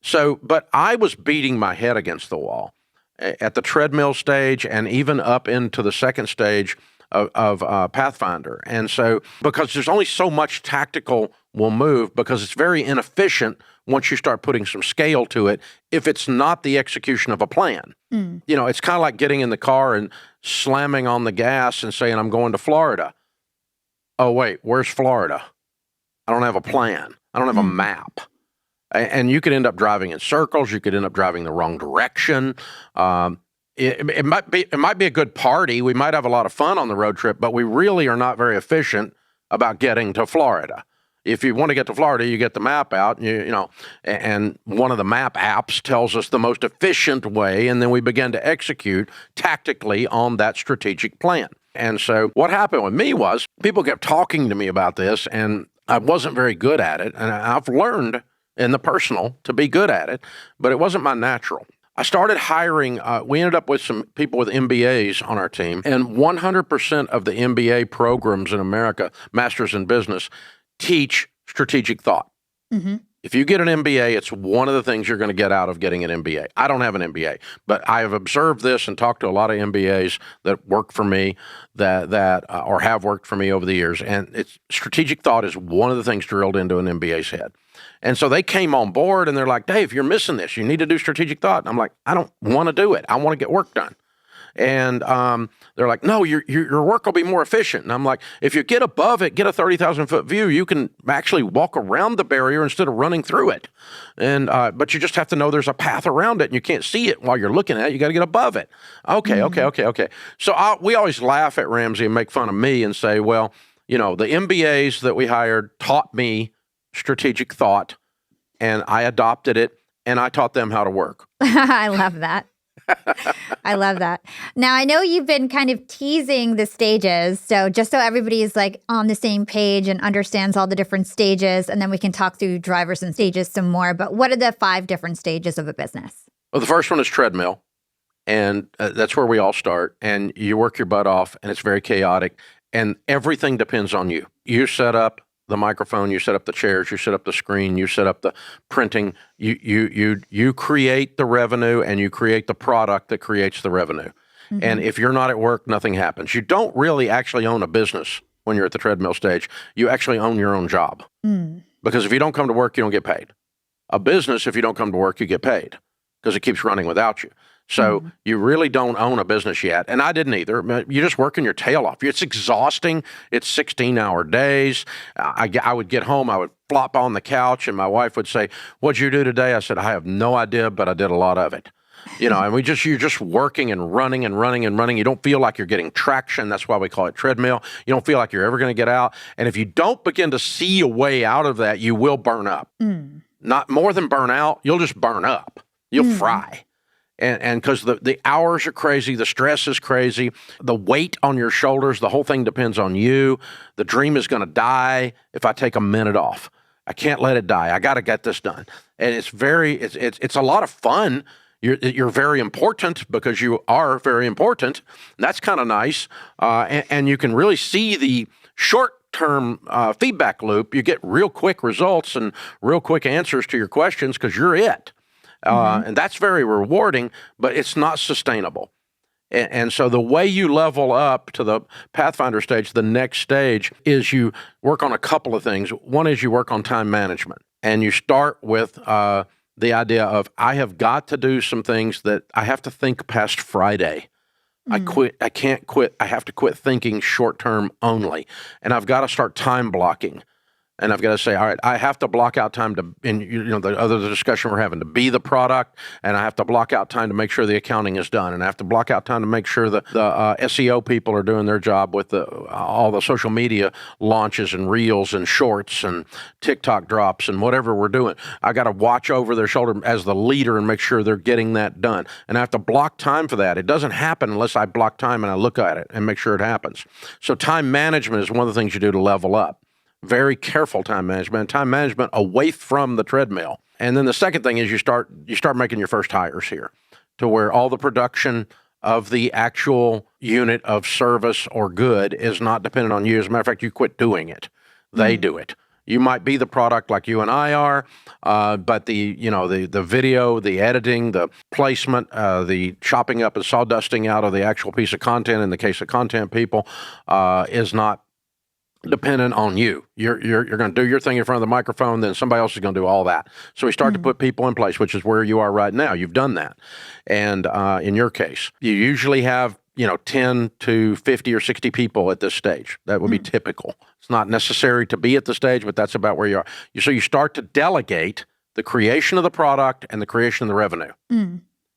So, but I was beating my head against the wall at the treadmill stage, and even up into the second stage of Pathfinder. And so, because there's only so much tactical will move, because it's very inefficient once you start putting some scale to it, if it's not the execution of a plan. It's kind of like getting in the car and slamming on the gas and saying, I'm going to Florida. Oh, wait, where's Florida? I don't have a plan. I don't have a map. And you could end up driving in circles. You could end up driving the wrong direction. It might be a good party. We might have a lot of fun on the road trip, but we really are not very efficient about getting to Florida. If you want to get to Florida, you get the map out, and one of the map apps tells us the most efficient way, and then we begin to execute tactically on that strategic plan. And so what happened with me was people kept talking to me about this, and I wasn't very good at it. And I've learned in the personal to be good at it, but it wasn't my natural. I started hiring, we ended up with some people with MBAs on our team, and 100% of the MBA programs in America, Masters in Business, teach strategic thought. Mm-hmm. If you get an MBA, it's one of the things you're going to get out of getting an MBA. I don't have an MBA, but I have observed this and talked to a lot of MBAs that work for me or have worked for me over the years. And strategic thought is one of the things drilled into an MBA's head. And so they came on board and they're like, Dave, you're missing this. You need to do strategic thought. And I'm like, I don't want to do it. I want to get work done. And they're like, no, your work will be more efficient. And I'm like, if you get above it, get a 30,000-foot view, you can actually walk around the barrier instead of running through it. And but you just have to know there's a path around it, and you can't see it while you're looking at it. You got to get above it. Okay. So we always laugh at Ramsey and make fun of me and say, well, the MBAs that we hired taught me strategic thought, and I adopted it, and I taught them how to work. I love that. I love that. Now, I know you've been kind of teasing the stages. So just so everybody's like on the same page and understands all the different stages, and then we can talk through drivers and stages some more. But what are the 5 different stages of a business? Well, the first one is treadmill. And that's where we all start. And you work your butt off, and it's very chaotic. And everything depends on you. You set up the microphone, you set up the chairs, you set up the screen, you set up the printing, you create the revenue, and you create the product that creates the revenue. Mm-hmm. And if you're not at work, nothing happens. You don't really actually own a business when you're at the treadmill stage. You actually own your own job. Because if you don't come to work, you don't get paid. A business, if you don't come to work, you get paid because it keeps running without you. So you really don't own a business yet. And I didn't either. You're just working your tail off. It's exhausting. It's 16-hour days. I would get home. I would flop on the couch, and my wife would say, what'd you do today? I said, I have no idea, but I did a lot of it. And you're just working and running and running and running. You don't feel like you're getting traction. That's why we call it treadmill. You don't feel like you're ever going to get out. And if you don't begin to see a way out of that, you will burn up. Not more than burn out. You'll just burn up. You'll fry. And because the hours are crazy, the stress is crazy, the weight on your shoulders, the whole thing depends on you. The dream is going to die if I take a minute off. I can't let it die. I got to get this done. And it's a lot of fun. You're very important because you are very important. And that's kind of nice. And you can really see the short-term feedback loop. You get real quick results and real quick answers to your questions because you're it. And that's very rewarding, but it's not sustainable. And so the way you level up to the Pathfinder stage, the next stage, is you work on a couple of things. One is you work on time management, and you start with the idea of, I have got to do some things that I have to think past Friday. I can't quit. I have to quit thinking short-term only. And I've got to start time blocking. And I've got to say, all right, I have to block out time to, the discussion we're having, to be the product, and I have to block out time to make sure the accounting is done, and I have to block out time to make sure the SEO people are doing their job with all the social media launches and reels and shorts and TikTok drops and whatever we're doing. I got to watch over their shoulder as the leader and make sure they're getting that done. And I have to block time for that. It doesn't happen unless I block time and I look at it and make sure it happens. So time management is one of the things you do to level up. Very careful time management away from the treadmill. And then the second thing is you start making your first hires here, to where all the production of the actual unit of service or good is not dependent on you. As a matter of fact, you quit doing it. They do it. You might be the product like you and I are, but the video, the editing, the placement, the chopping up and sawdusting out of the actual piece of content, in the case of content people, is not dependent on you. You're going to do your thing in front of the microphone, then somebody else is going to do all that. So we start to put people in place, which is where you are right now. You've done that. And in your case, you usually have 10 to 50 or 60 people at this stage. That would be typical. It's not necessary to be at the stage, but that's about where you are. So you start to delegate the creation of the product and the creation of the revenue.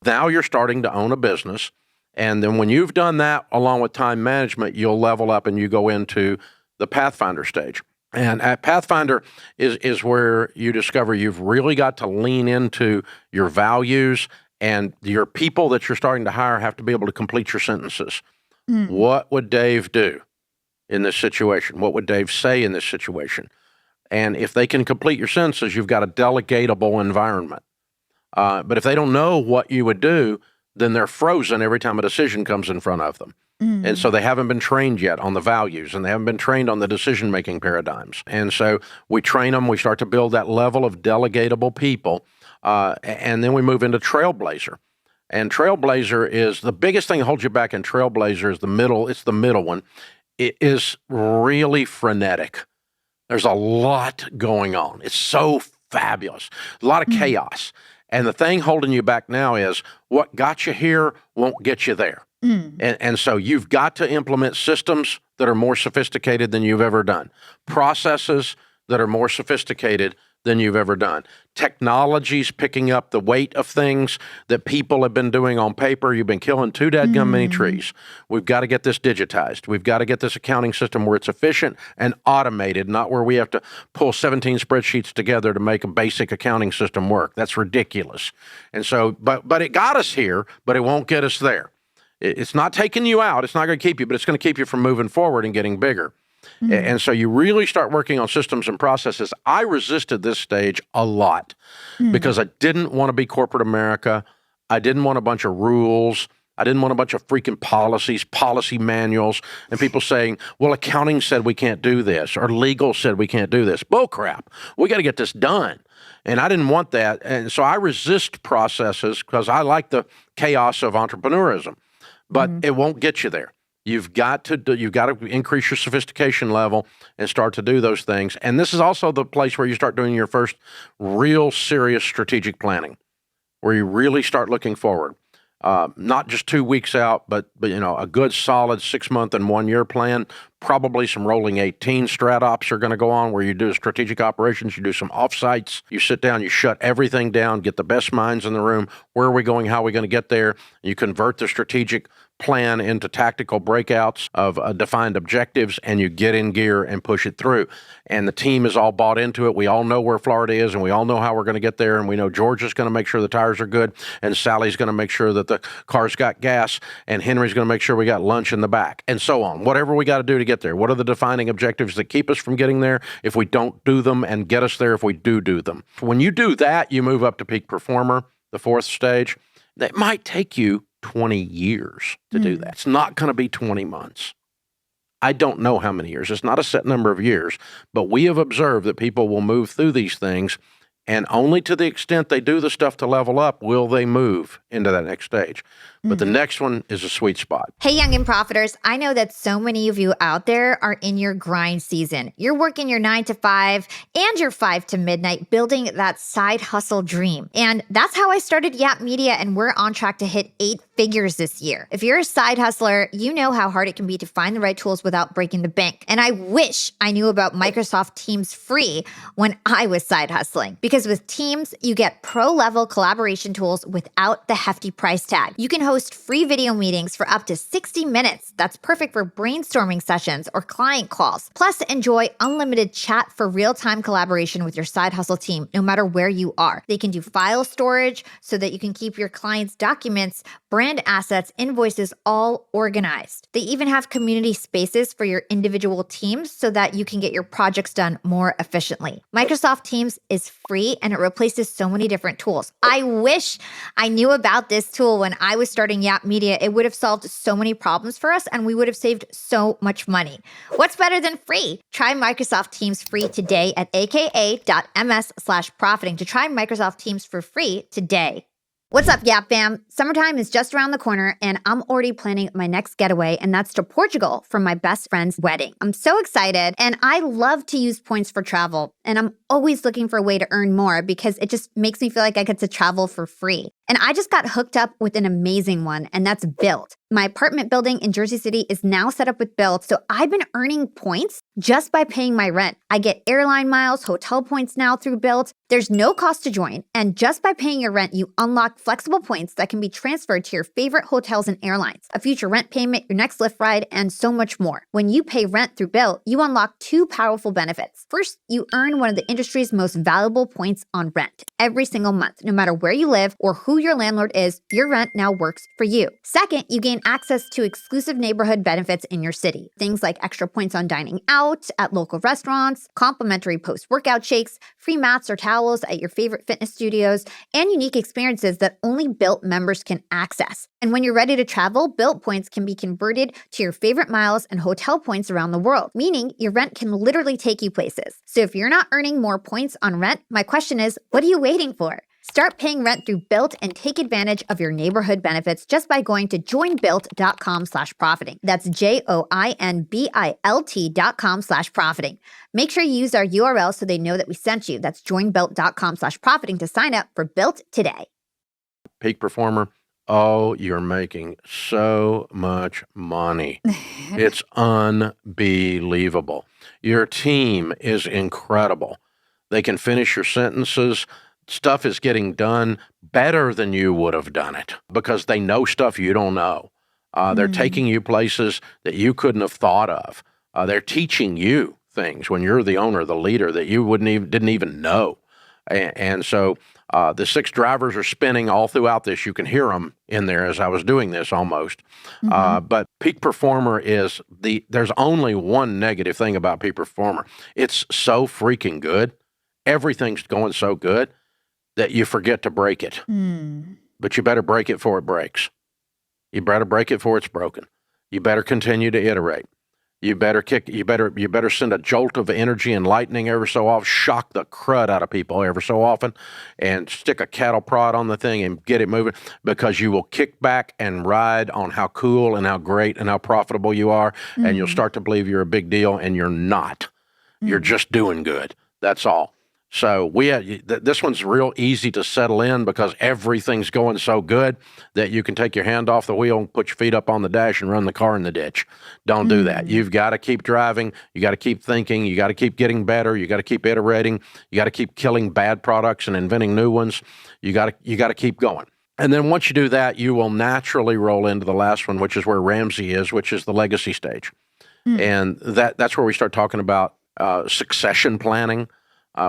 Now you're starting to own a business. And then when you've done that, along with time management, you'll level up and you go into the Pathfinder stage. And at Pathfinder is where you discover you've really got to lean into your values, and your people that you're starting to hire have to be able to complete your sentences. What would Dave do in this situation? What would Dave say in this situation? And if they can complete your sentences, you've got a delegatable environment. But if they don't know what you would do, then they're frozen every time a decision comes in front of them. And so they haven't been trained yet on the values, and they haven't been trained on the decision-making paradigms. And so we train them. We start to build that level of delegatable people, and then we move into Trailblazer. And Trailblazer is the biggest thing that holds you back in Trailblazer is the middle. It's the middle one. It is really frenetic. There's a lot going on. It's so fabulous. A lot of chaos. And the thing holding you back now is what got you here won't get you there. And so you've got to implement systems that are more sophisticated than you've ever done, processes that are more sophisticated than you've ever done, technologies picking up the weight of things that people have been doing on paper. You've been killing too dadgum many trees. We've got to get this digitized. We've got to get this accounting system where it's efficient and automated, not where we have to pull 17 spreadsheets together to make a basic accounting system work. That's ridiculous. And so, but it got us here, but it won't get us there. It's not taking you out. It's not going to keep you, but it's going to keep you from moving forward and getting bigger. And so you really start working on systems and processes. I resisted this stage a lot because I didn't want to be corporate America. I didn't want a bunch of rules. I didn't want a bunch of freaking policies, policy manuals, and people saying, well, accounting said we can't do this, or legal said we can't do this. Bull crap. We got to get this done. And I didn't want that. And so I resist processes because I like the chaos of entrepreneurism. But it won't get you there. You've got to increase your sophistication level and start to do those things. And this is also the place where you start doing your first real serious strategic planning, where you really start looking forward. Not just 2 weeks out, but a good solid 6-month and 1 year plan. Probably some rolling 18 strat ops are going to go on where you do strategic operations, you do some offsites, you sit down, you shut everything down, get the best minds in the room. Where are we going? How are we going to get there? You convert the strategic plan into tactical breakouts of defined objectives, and you get in gear and push it through. And the team is all bought into it. We all know where Florida is, and we all know how we're going to get there. And we know Georgia's going to make sure the tires are good, and Sally's going to make sure that the car's got gas, and Henry's going to make sure we got lunch in the back, and so on. Whatever we got to do to get there. What are the defining objectives that keep us from getting there if we don't do them, and get us there if we do them? When you do that, you move up to peak performer, the 4th stage. That might take you 20 years to do that. It's not going to be 20 months. I don't know how many years. It's not a set number of years, but we have observed that people will move through these things, and only to the extent they do the stuff to level up will they move into that next stage. But the next one is a sweet spot. Hey, young and profiters, I know that so many of you out there are in your grind season. You're working your 9 to 5 and your 5 to midnight, building that side hustle dream. And that's how I started Yap Media, and we're on track to hit 8 figures this year. If you're a side hustler, you know how hard it can be to find the right tools without breaking the bank. And I wish I knew about Microsoft Teams free when I was side hustling. Because with Teams, you get pro-level collaboration tools without the hefty price tag. You can host free video meetings for up to 60 minutes. That's perfect for brainstorming sessions or client calls. Plus, enjoy unlimited chat for real-time collaboration with your side hustle team, no matter where you are. They can do file storage so that you can keep your clients' documents, brand assets, invoices all organized. They even have community spaces for your individual teams so that you can get your projects done more efficiently. Microsoft Teams is free and it replaces so many different tools. I wish I knew about this tool when I was starting Yap Media. It would have solved so many problems for us and we would have saved so much money. What's better than free? Try Microsoft Teams free today at aka.ms/profiting to try Microsoft Teams for free today. What's up, Yap fam? Summertime is just around the corner and I'm already planning my next getaway, and that's to Portugal for my best friend's wedding. I'm so excited, and I love to use points for travel, and I'm always looking for a way to earn more because it just makes me feel like I get to travel for free. And I just got hooked up with an amazing one, and that's Built. My apartment building in Jersey City is now set up with Built, so I've been earning points just by paying my rent. I get airline miles, hotel points now through Built. There's no cost to join, and just by paying your rent, you unlock flexible points that can be transferred to your favorite hotels and airlines, a future rent payment, your next Lyft ride, and so much more. When you pay rent through Built, you unlock two powerful benefits. First, you earn one of the industry's most valuable points on rent every single month. No matter where you live or who your landlord is, your rent now works for you. Second, you gain access to exclusive neighborhood benefits in your city. Things like extra points on dining out at local restaurants, complimentary post-workout shakes, free mats or towels at your favorite fitness studios, and unique experiences that only Built members can access. And when you're ready to travel, Built points can be converted to your favorite miles and hotel points around the world, meaning your rent can literally take you places. So if you're not earning more points on rent, my question is, what are you waiting for? Start paying rent through Built and take advantage of your neighborhood benefits just by going to joinbuilt.com/profiting. That's JOINBILT.com/profiting. Make sure you use our URL so they know that we sent you. That's joinbuilt.com/profiting to sign up for Built today. Peak performer. Oh, you're making so much money. It's unbelievable. Your team is incredible. They can finish your sentences. Stuff is getting done better than you would have done it because they know stuff you don't know. They're taking you places that you couldn't have thought of. They're teaching you things when you're the owner, the leader, that you didn't even know. And so the 6 drivers are spinning all throughout this. You can hear them in there as I was doing this almost. But peak performer there's only one negative thing about peak performer. It's so freaking good. Everything's going so good that you forget to break it. But you better break it before it breaks. You better break it before it's broken. You better continue to iterate. You better send a jolt of energy and lightning every so often, shock the crud out of people every so often, and stick a cattle prod on the thing and get it moving, because you will kick back and ride on how cool and how great and how profitable you are, and you'll start to believe you're a big deal, and you're not. You're just doing good. That's all. So this one's real easy to settle in because everything's going so good that you can take your hand off the wheel and put your feet up on the dash and run the car in the ditch. Don't do that. You've got to keep driving. You got to keep thinking. You got to keep getting better. You got to keep iterating. You got to keep killing bad products and inventing new ones. You got to keep going. And then once you do that, you will naturally roll into the last one, which is where Ramsey is, which is the legacy stage. And that's where we start talking about succession planning.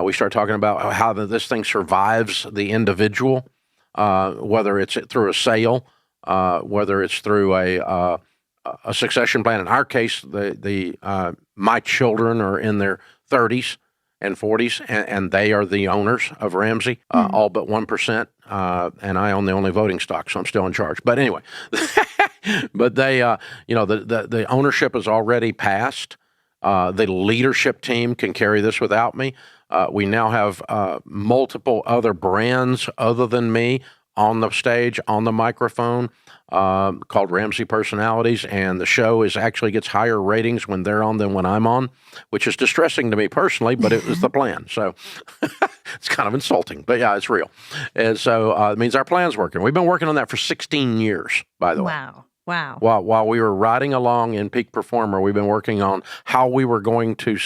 We start talking about how this thing survives the individual, whether it's through a sale, whether it's through a succession plan. In our case, my children are in their 30s and 40s, and they are the owners of Ramsey, all but 1%, and I own the only voting stock, so I'm still in charge. But anyway, but they, the ownership is already passed. The leadership team can carry this without me. We now have multiple other brands other than me on the stage, on the microphone, called Ramsey Personalities, and the show actually gets higher ratings when they're on than when I'm on, which is distressing to me personally, but it was the plan. So it's kind of insulting, but yeah, it's real. And so it means our plan's working. We've been working on that for 16 years, by the way. Wow. While we were riding along in Peak Performer, we've been working on how we were going to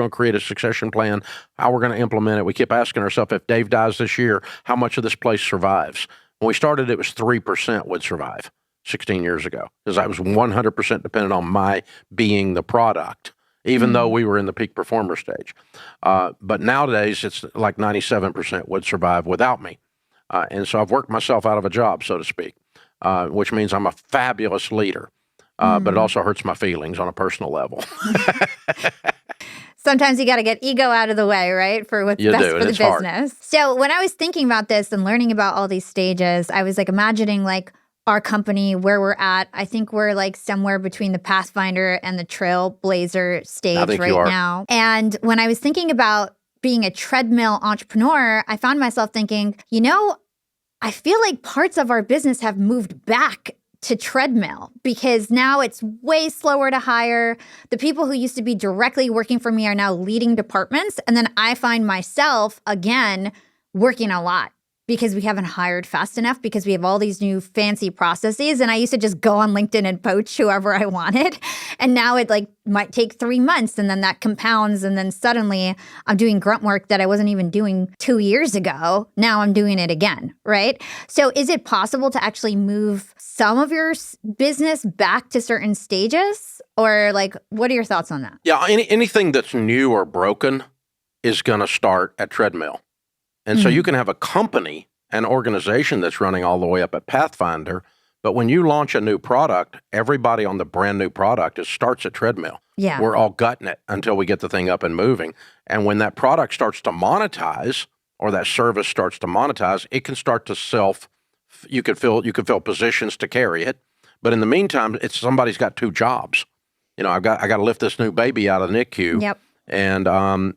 create a succession plan, how we're going to implement it. We kept asking ourselves, if Dave dies this year, how much of this place survives? When we started, it was 3% would survive 16 years ago, because I was 100% dependent on my being the product, even though we were in the Peak Performer stage. But nowadays, it's like 97% would survive without me. And so I've worked myself out of a job, so to speak. Which means I'm a fabulous leader, but it also hurts my feelings on a personal level. Sometimes you got to get ego out of the way, right? For what's best for the business. Hard. So when I was thinking about this and learning about all these stages, I was like imagining like our company, where we're at. I think we're like somewhere between the Pathfinder and the Trailblazer stage right now. And when I was thinking about being a treadmill entrepreneur, I found myself thinking, I feel like parts of our business have moved back to treadmill because now it's way slower to hire. The people who used to be directly working for me are now leading departments. And then I find myself, again, working a lot. because we haven't hired fast enough because we have all these new fancy processes. And I used to just go on LinkedIn and poach whoever I wanted. And now it like might take 3 months and then that compounds. And then suddenly I'm doing grunt work that I wasn't even doing 2 years ago. Now I'm doing it again, right? So is it possible to actually move some of your business back to certain stages? Or like, what are your thoughts on that? Yeah, anything that's new or broken is going to start at treadmill. And so you can have a company, an organization that's running all the way up at Pathfinder, but when you launch a new product, everybody on the brand new product starts at treadmill. Yeah. We're all gutting it until we get the thing up and moving. And when that product starts to monetize or that service starts to monetize, it can start to you could fill positions to carry it. But in the meantime, it's somebody's got 2 jobs. You know, I got to lift this new baby out of the NICU. Yep. And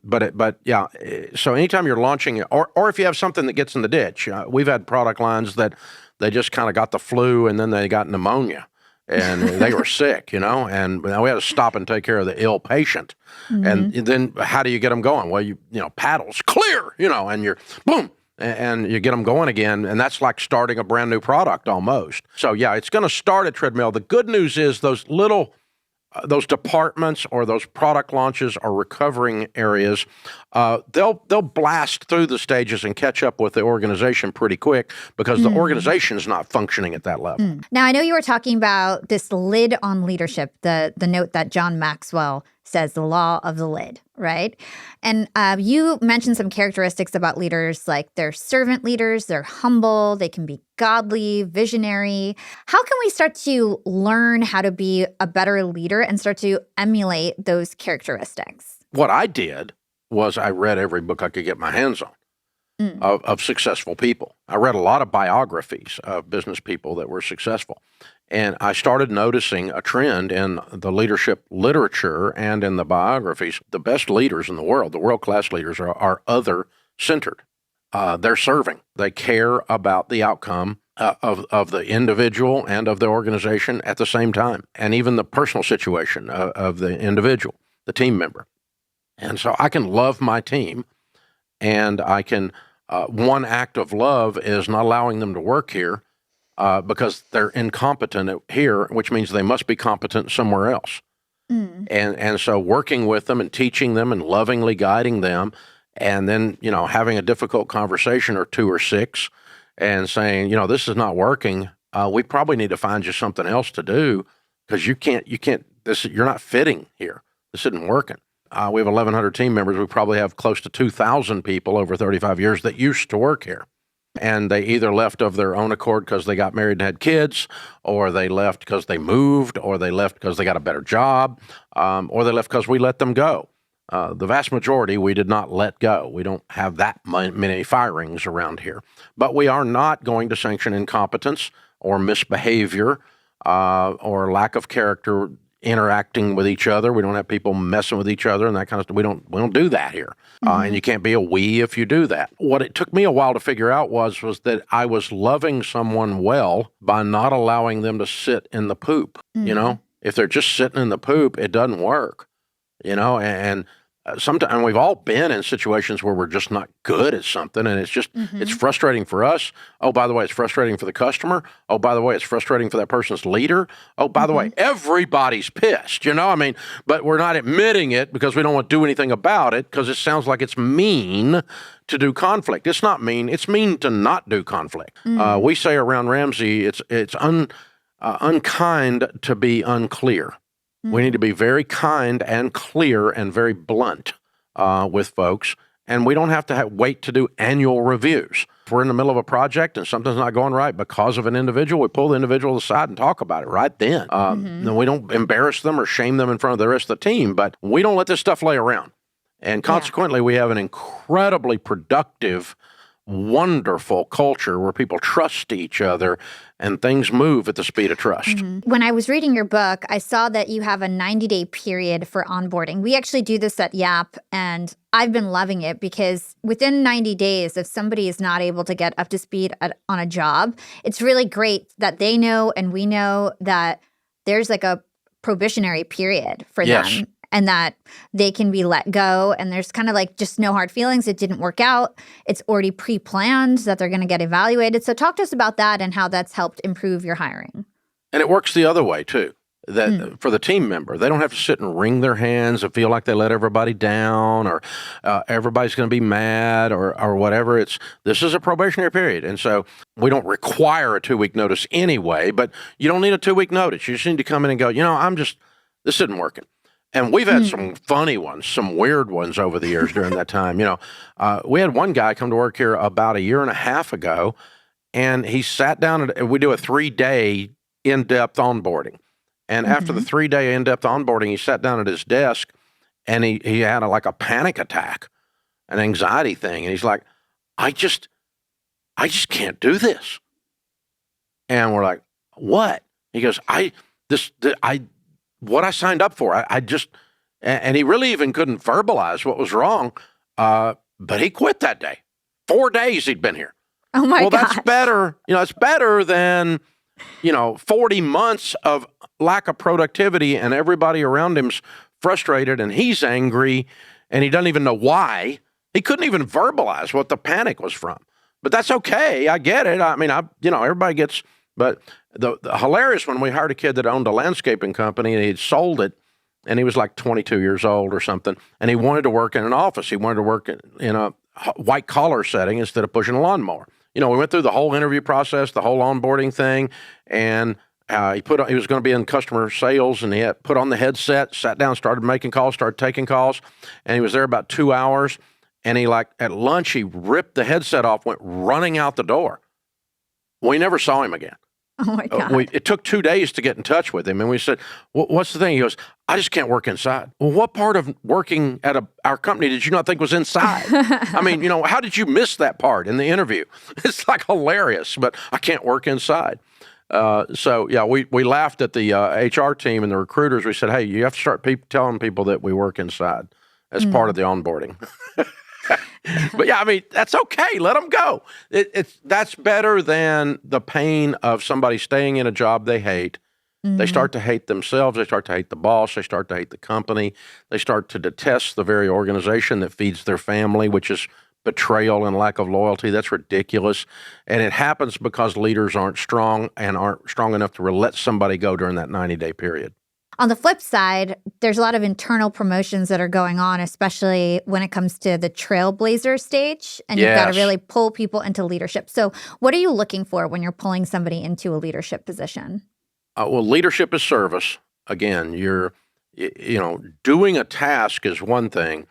but yeah, so anytime you're launching, or if you have something that gets in the ditch, we've had product lines that they just kind of got the flu and then they got pneumonia and they were sick, you know, and we had to stop and take care of the ill patient. And then how do you get them going? Well, you know, paddles clear, you know, and you're boom. And you get them going again, and that's like starting a brand new product almost. So yeah, it's going to start at treadmill. The good news is those those departments or those product launches or recovering areas, they'll blast through the stages and catch up with the organization pretty quick because the organization is not functioning at that level. Now, I know you were talking about this lid on leadership, the note that John Maxwell says, the law of the lid, right? And you mentioned some characteristics about leaders, like they're servant leaders, they're humble, they can be godly, visionary. How can we start to learn how to be a better leader and start to emulate those characteristics? What I did was I read every book I could get my hands on of successful people. I read a lot of biographies of business people that were successful. And I started noticing a trend in the leadership literature and in the biographies. The best leaders in the world-class leaders, are other-centered. They're serving. They care about the outcome of the individual and of the organization at the same time, and even the personal situation of the individual, the team member. And so I can love my team, and I can, one act of love is not allowing them to work here because they're incompetent here, which means they must be competent somewhere else. And so working with them and teaching them and lovingly guiding them, and then, you know, having a difficult conversation or 2 or 6 and saying, you know, this is not working. We probably need to find you something else to do because you're not fitting here. This isn't working. We have 1,100 team members. We probably have close to 2,000 people over 35 years that used to work here. And they either left of their own accord because they got married and had kids, or they left because they moved, or they left because they got a better job, or they left because we let them go. The vast majority we did not let go. We don't have that many firings around here. But we are not going to sanction incompetence or misbehavior or lack of character interacting with each other. We don't have people messing with each other and that kind of stuff. We don't do that here. And you can't be a we if you do that. What it took me a while to figure out was that I was loving someone well by not allowing them to sit in the poop. You know, if they're just sitting in the poop, it doesn't work. You know, and sometimes we've all been in situations where we're just not good at something, and it's just it's frustrating for us. Oh, by the way, it's frustrating for the customer. Oh, by the way, it's frustrating for that person's leader. Oh, by the way, everybody's pissed, you know? I mean, but we're not admitting it because we don't want to do anything about it because it sounds like it's mean to do conflict. It's not mean. It's mean to not do conflict. We say around Ramsey, it's unkind to be unclear. We need to be very kind and clear and very blunt with folks, and we don't have to wait to do annual reviews. If we're in the middle of a project and something's not going right because of an individual, we pull the individual aside and talk about it right then. No, we don't embarrass them or shame them in front of the rest of the team, but we don't let this stuff lay around. And consequently, we have an incredibly productive, wonderful culture where people trust each other and things move at the speed of trust. When I was reading your book, I saw that you have a 90-day period for onboarding. We actually do this at Yap, and I've been loving it because within 90 days, if somebody is not able to get up to speed on a job, it's really great that they know and we know that there's like a probationary period for them. and that they can be let go. And there's kind of like just no hard feelings. It didn't work out. It's already pre-planned that they're going to get evaluated. So talk to us about that and how that's helped improve your hiring. And it works the other way too. That for the team member, they don't have to sit and wring their hands and feel like they let everybody down, or everybody's going to be mad, or whatever. This is a probationary period, and so we don't require a 2-week notice anyway. But you don't need a 2-week notice. You just need to come in and go, this isn't working. And we've had some funny ones, some weird ones over the years during that time. We had one guy come to work here about a year and a half ago, and he sat down and we do a 3-day in-depth onboarding. And after the 3-day in-depth onboarding, he sat down at his desk and he had a panic attack, an anxiety thing. And he's like, I just can't do this. And we're like, what? He goes, what I signed up for, and he really even couldn't verbalize what was wrong. But he quit that day. 4 days he'd been here. Oh my God. Well, that's better. It's better than, 40 months of lack of productivity and everybody around him's frustrated and he's angry and he doesn't even know why. He couldn't even verbalize what the panic was from. But that's okay. I get it. I mean, everybody gets, but the hilarious one, we hired a kid that owned a landscaping company and he'd sold it, and he was like 22 years old or something, and he wanted to work in an office. He wanted to work in a white collar setting instead of pushing a lawnmower. We went through the whole interview process, the whole onboarding thing, and he was going to be in customer sales, and he had put on the headset, sat down, started making calls, started taking calls, and he was there about 2 hours, and at lunch, he ripped the headset off, went running out the door. We never saw him again. Oh my God. It took 2 days to get in touch with him, and we said, what's the thing? He goes, I just can't work inside. Well, what part of working at our company did you not think was inside? I mean, how did you miss that part in the interview? It's hilarious, but I can't work inside. So yeah, we laughed at the HR team and the recruiters. We said, hey, you have to start telling people that we work inside as part of the onboarding. But yeah, I mean, that's okay. Let them go. That's better than the pain of somebody staying in a job they hate. They start to hate themselves. They start to hate the boss. They start to hate the company. They start to detest the very organization that feeds their family, which is betrayal and lack of loyalty. That's ridiculous. And it happens because leaders aren't strong and aren't strong enough to let somebody go during that 90-day period. On the flip side, there's a lot of internal promotions that are going on, especially when it comes to the trailblazer stage, and you've got to really pull people into leadership. So what are you looking for when you're pulling somebody into a leadership position? Well, leadership is service. Again, doing a task is one thing.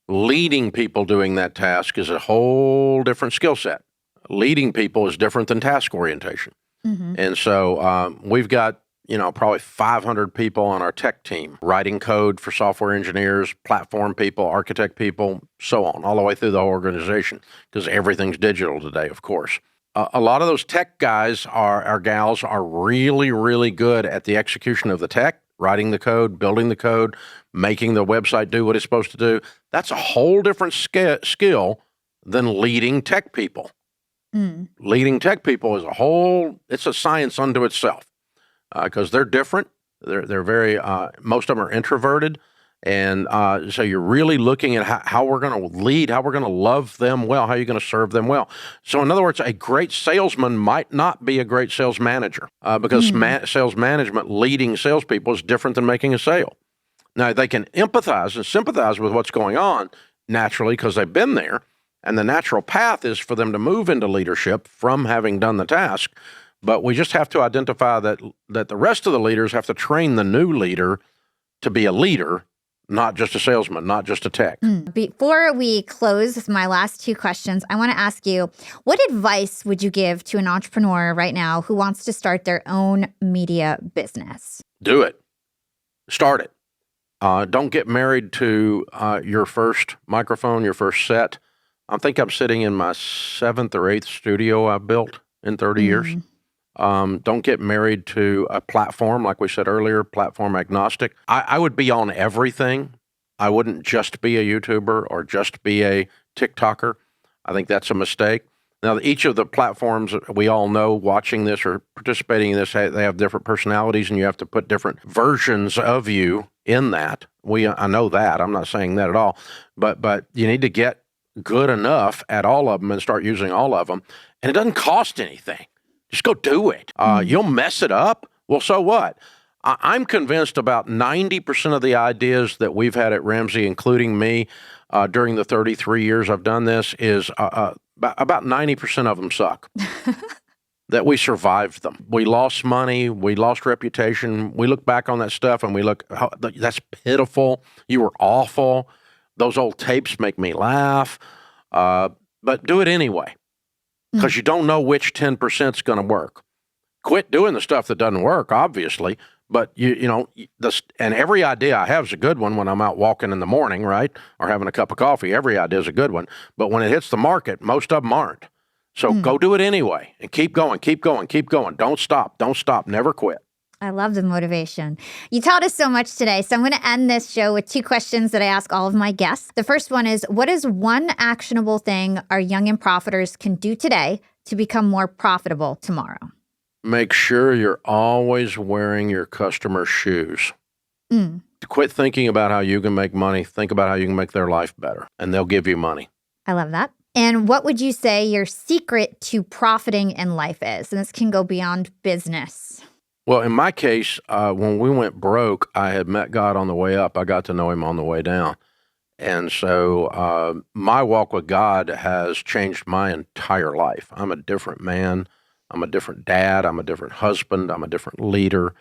Leading people doing that task is a whole different skill set. Leading people is different than task orientation. And so we've got probably 500 people on our tech team, writing code for software engineers, platform people, architect people, so on, all the way through the whole organization, because everything's digital today, of course. A lot of those tech guys our gals are really, really good at the execution of the tech, writing the code, building the code, making the website do what it's supposed to do. That's a whole different skill than leading tech people. Leading tech people is it's a science unto itself. Because they're different. They're very, most of them are introverted. And so you're really looking at how we're going to lead, how we're going to love them well, how you're going to serve them well. So in other words, a great salesman might not be a great sales manager because sales management, leading salespeople is different than making a sale. Now, they can empathize and sympathize with what's going on naturally because they've been there. And the natural path is for them to move into leadership from having done the task. But we just have to identify that the rest of the leaders have to train the new leader to be a leader, not just a salesman, not just a tech. Before we close with my last two questions, I want to ask you, what advice would you give to an entrepreneur right now who wants to start their own media business? Do it. Start it. Don't get married to your first microphone, your first set. I think I'm sitting in my 7th or 8th studio I built in 30 years. Don't get married to a platform, like we said earlier, platform agnostic. I would be on everything. I wouldn't just be a YouTuber or just be a TikToker. I think that's a mistake. Now, each of the platforms we all know watching this or participating in this, they have different personalities, and you have to put different versions of you in that. I know that. I'm not saying that at all. But you need to get good enough at all of them and start using all of them. And it doesn't cost anything. Just go do it. You'll mess it up. Well, so what? I'm convinced about 90% of the ideas that we've had at Ramsey, including me, during the 33 years I've done this, is about 90% of them suck. That we survived them. We lost money. We lost reputation. We look back on that stuff and we look, oh, that's pitiful. You were awful. Those old tapes make me laugh. But do it anyway, because you don't know which 10% is going to work. Quit doing the stuff that doesn't work, obviously. But and every idea I have is a good one when I'm out walking in the morning, right? Or having a cup of coffee. Every idea is a good one. But when it hits the market, most of them aren't. So go do it anyway and keep going, keep going, keep going. Don't stop, never quit. I love the motivation. You taught us so much today. So I'm going to end this show with 2 questions that I ask all of my guests. The first one is, what is one actionable thing our young and profiters can do today to become more profitable tomorrow? Make sure you're always wearing your customer's shoes. Quit thinking about how you can make money. Think about how you can make their life better, and they'll give you money. I love that. And what would you say your secret to profiting in life is? And this can go beyond business. Well, in my case, when we went broke, I had met God on the way up. I got to know him on the way down. And so my walk with God has changed my entire life. I'm a different man. I'm a different dad. I'm a different husband. I'm a different leader.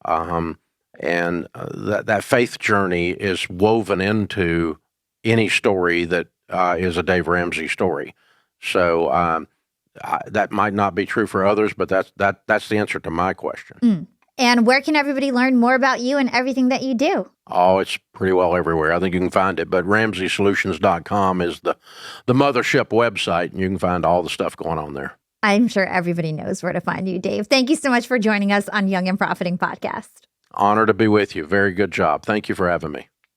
And that faith journey is woven into any story that is a Dave Ramsey story. So that might not be true for others, but that's the answer to my question. And where can everybody learn more about you and everything that you do? Oh, it's pretty well everywhere. I think you can find it, but RamseySolutions.com is the mothership website, and you can find all the stuff going on there. I'm sure everybody knows where to find you, Dave. Thank you so much for joining us on Young and Profiting Podcast. Honor to be with you. Very good job. Thank you for having me.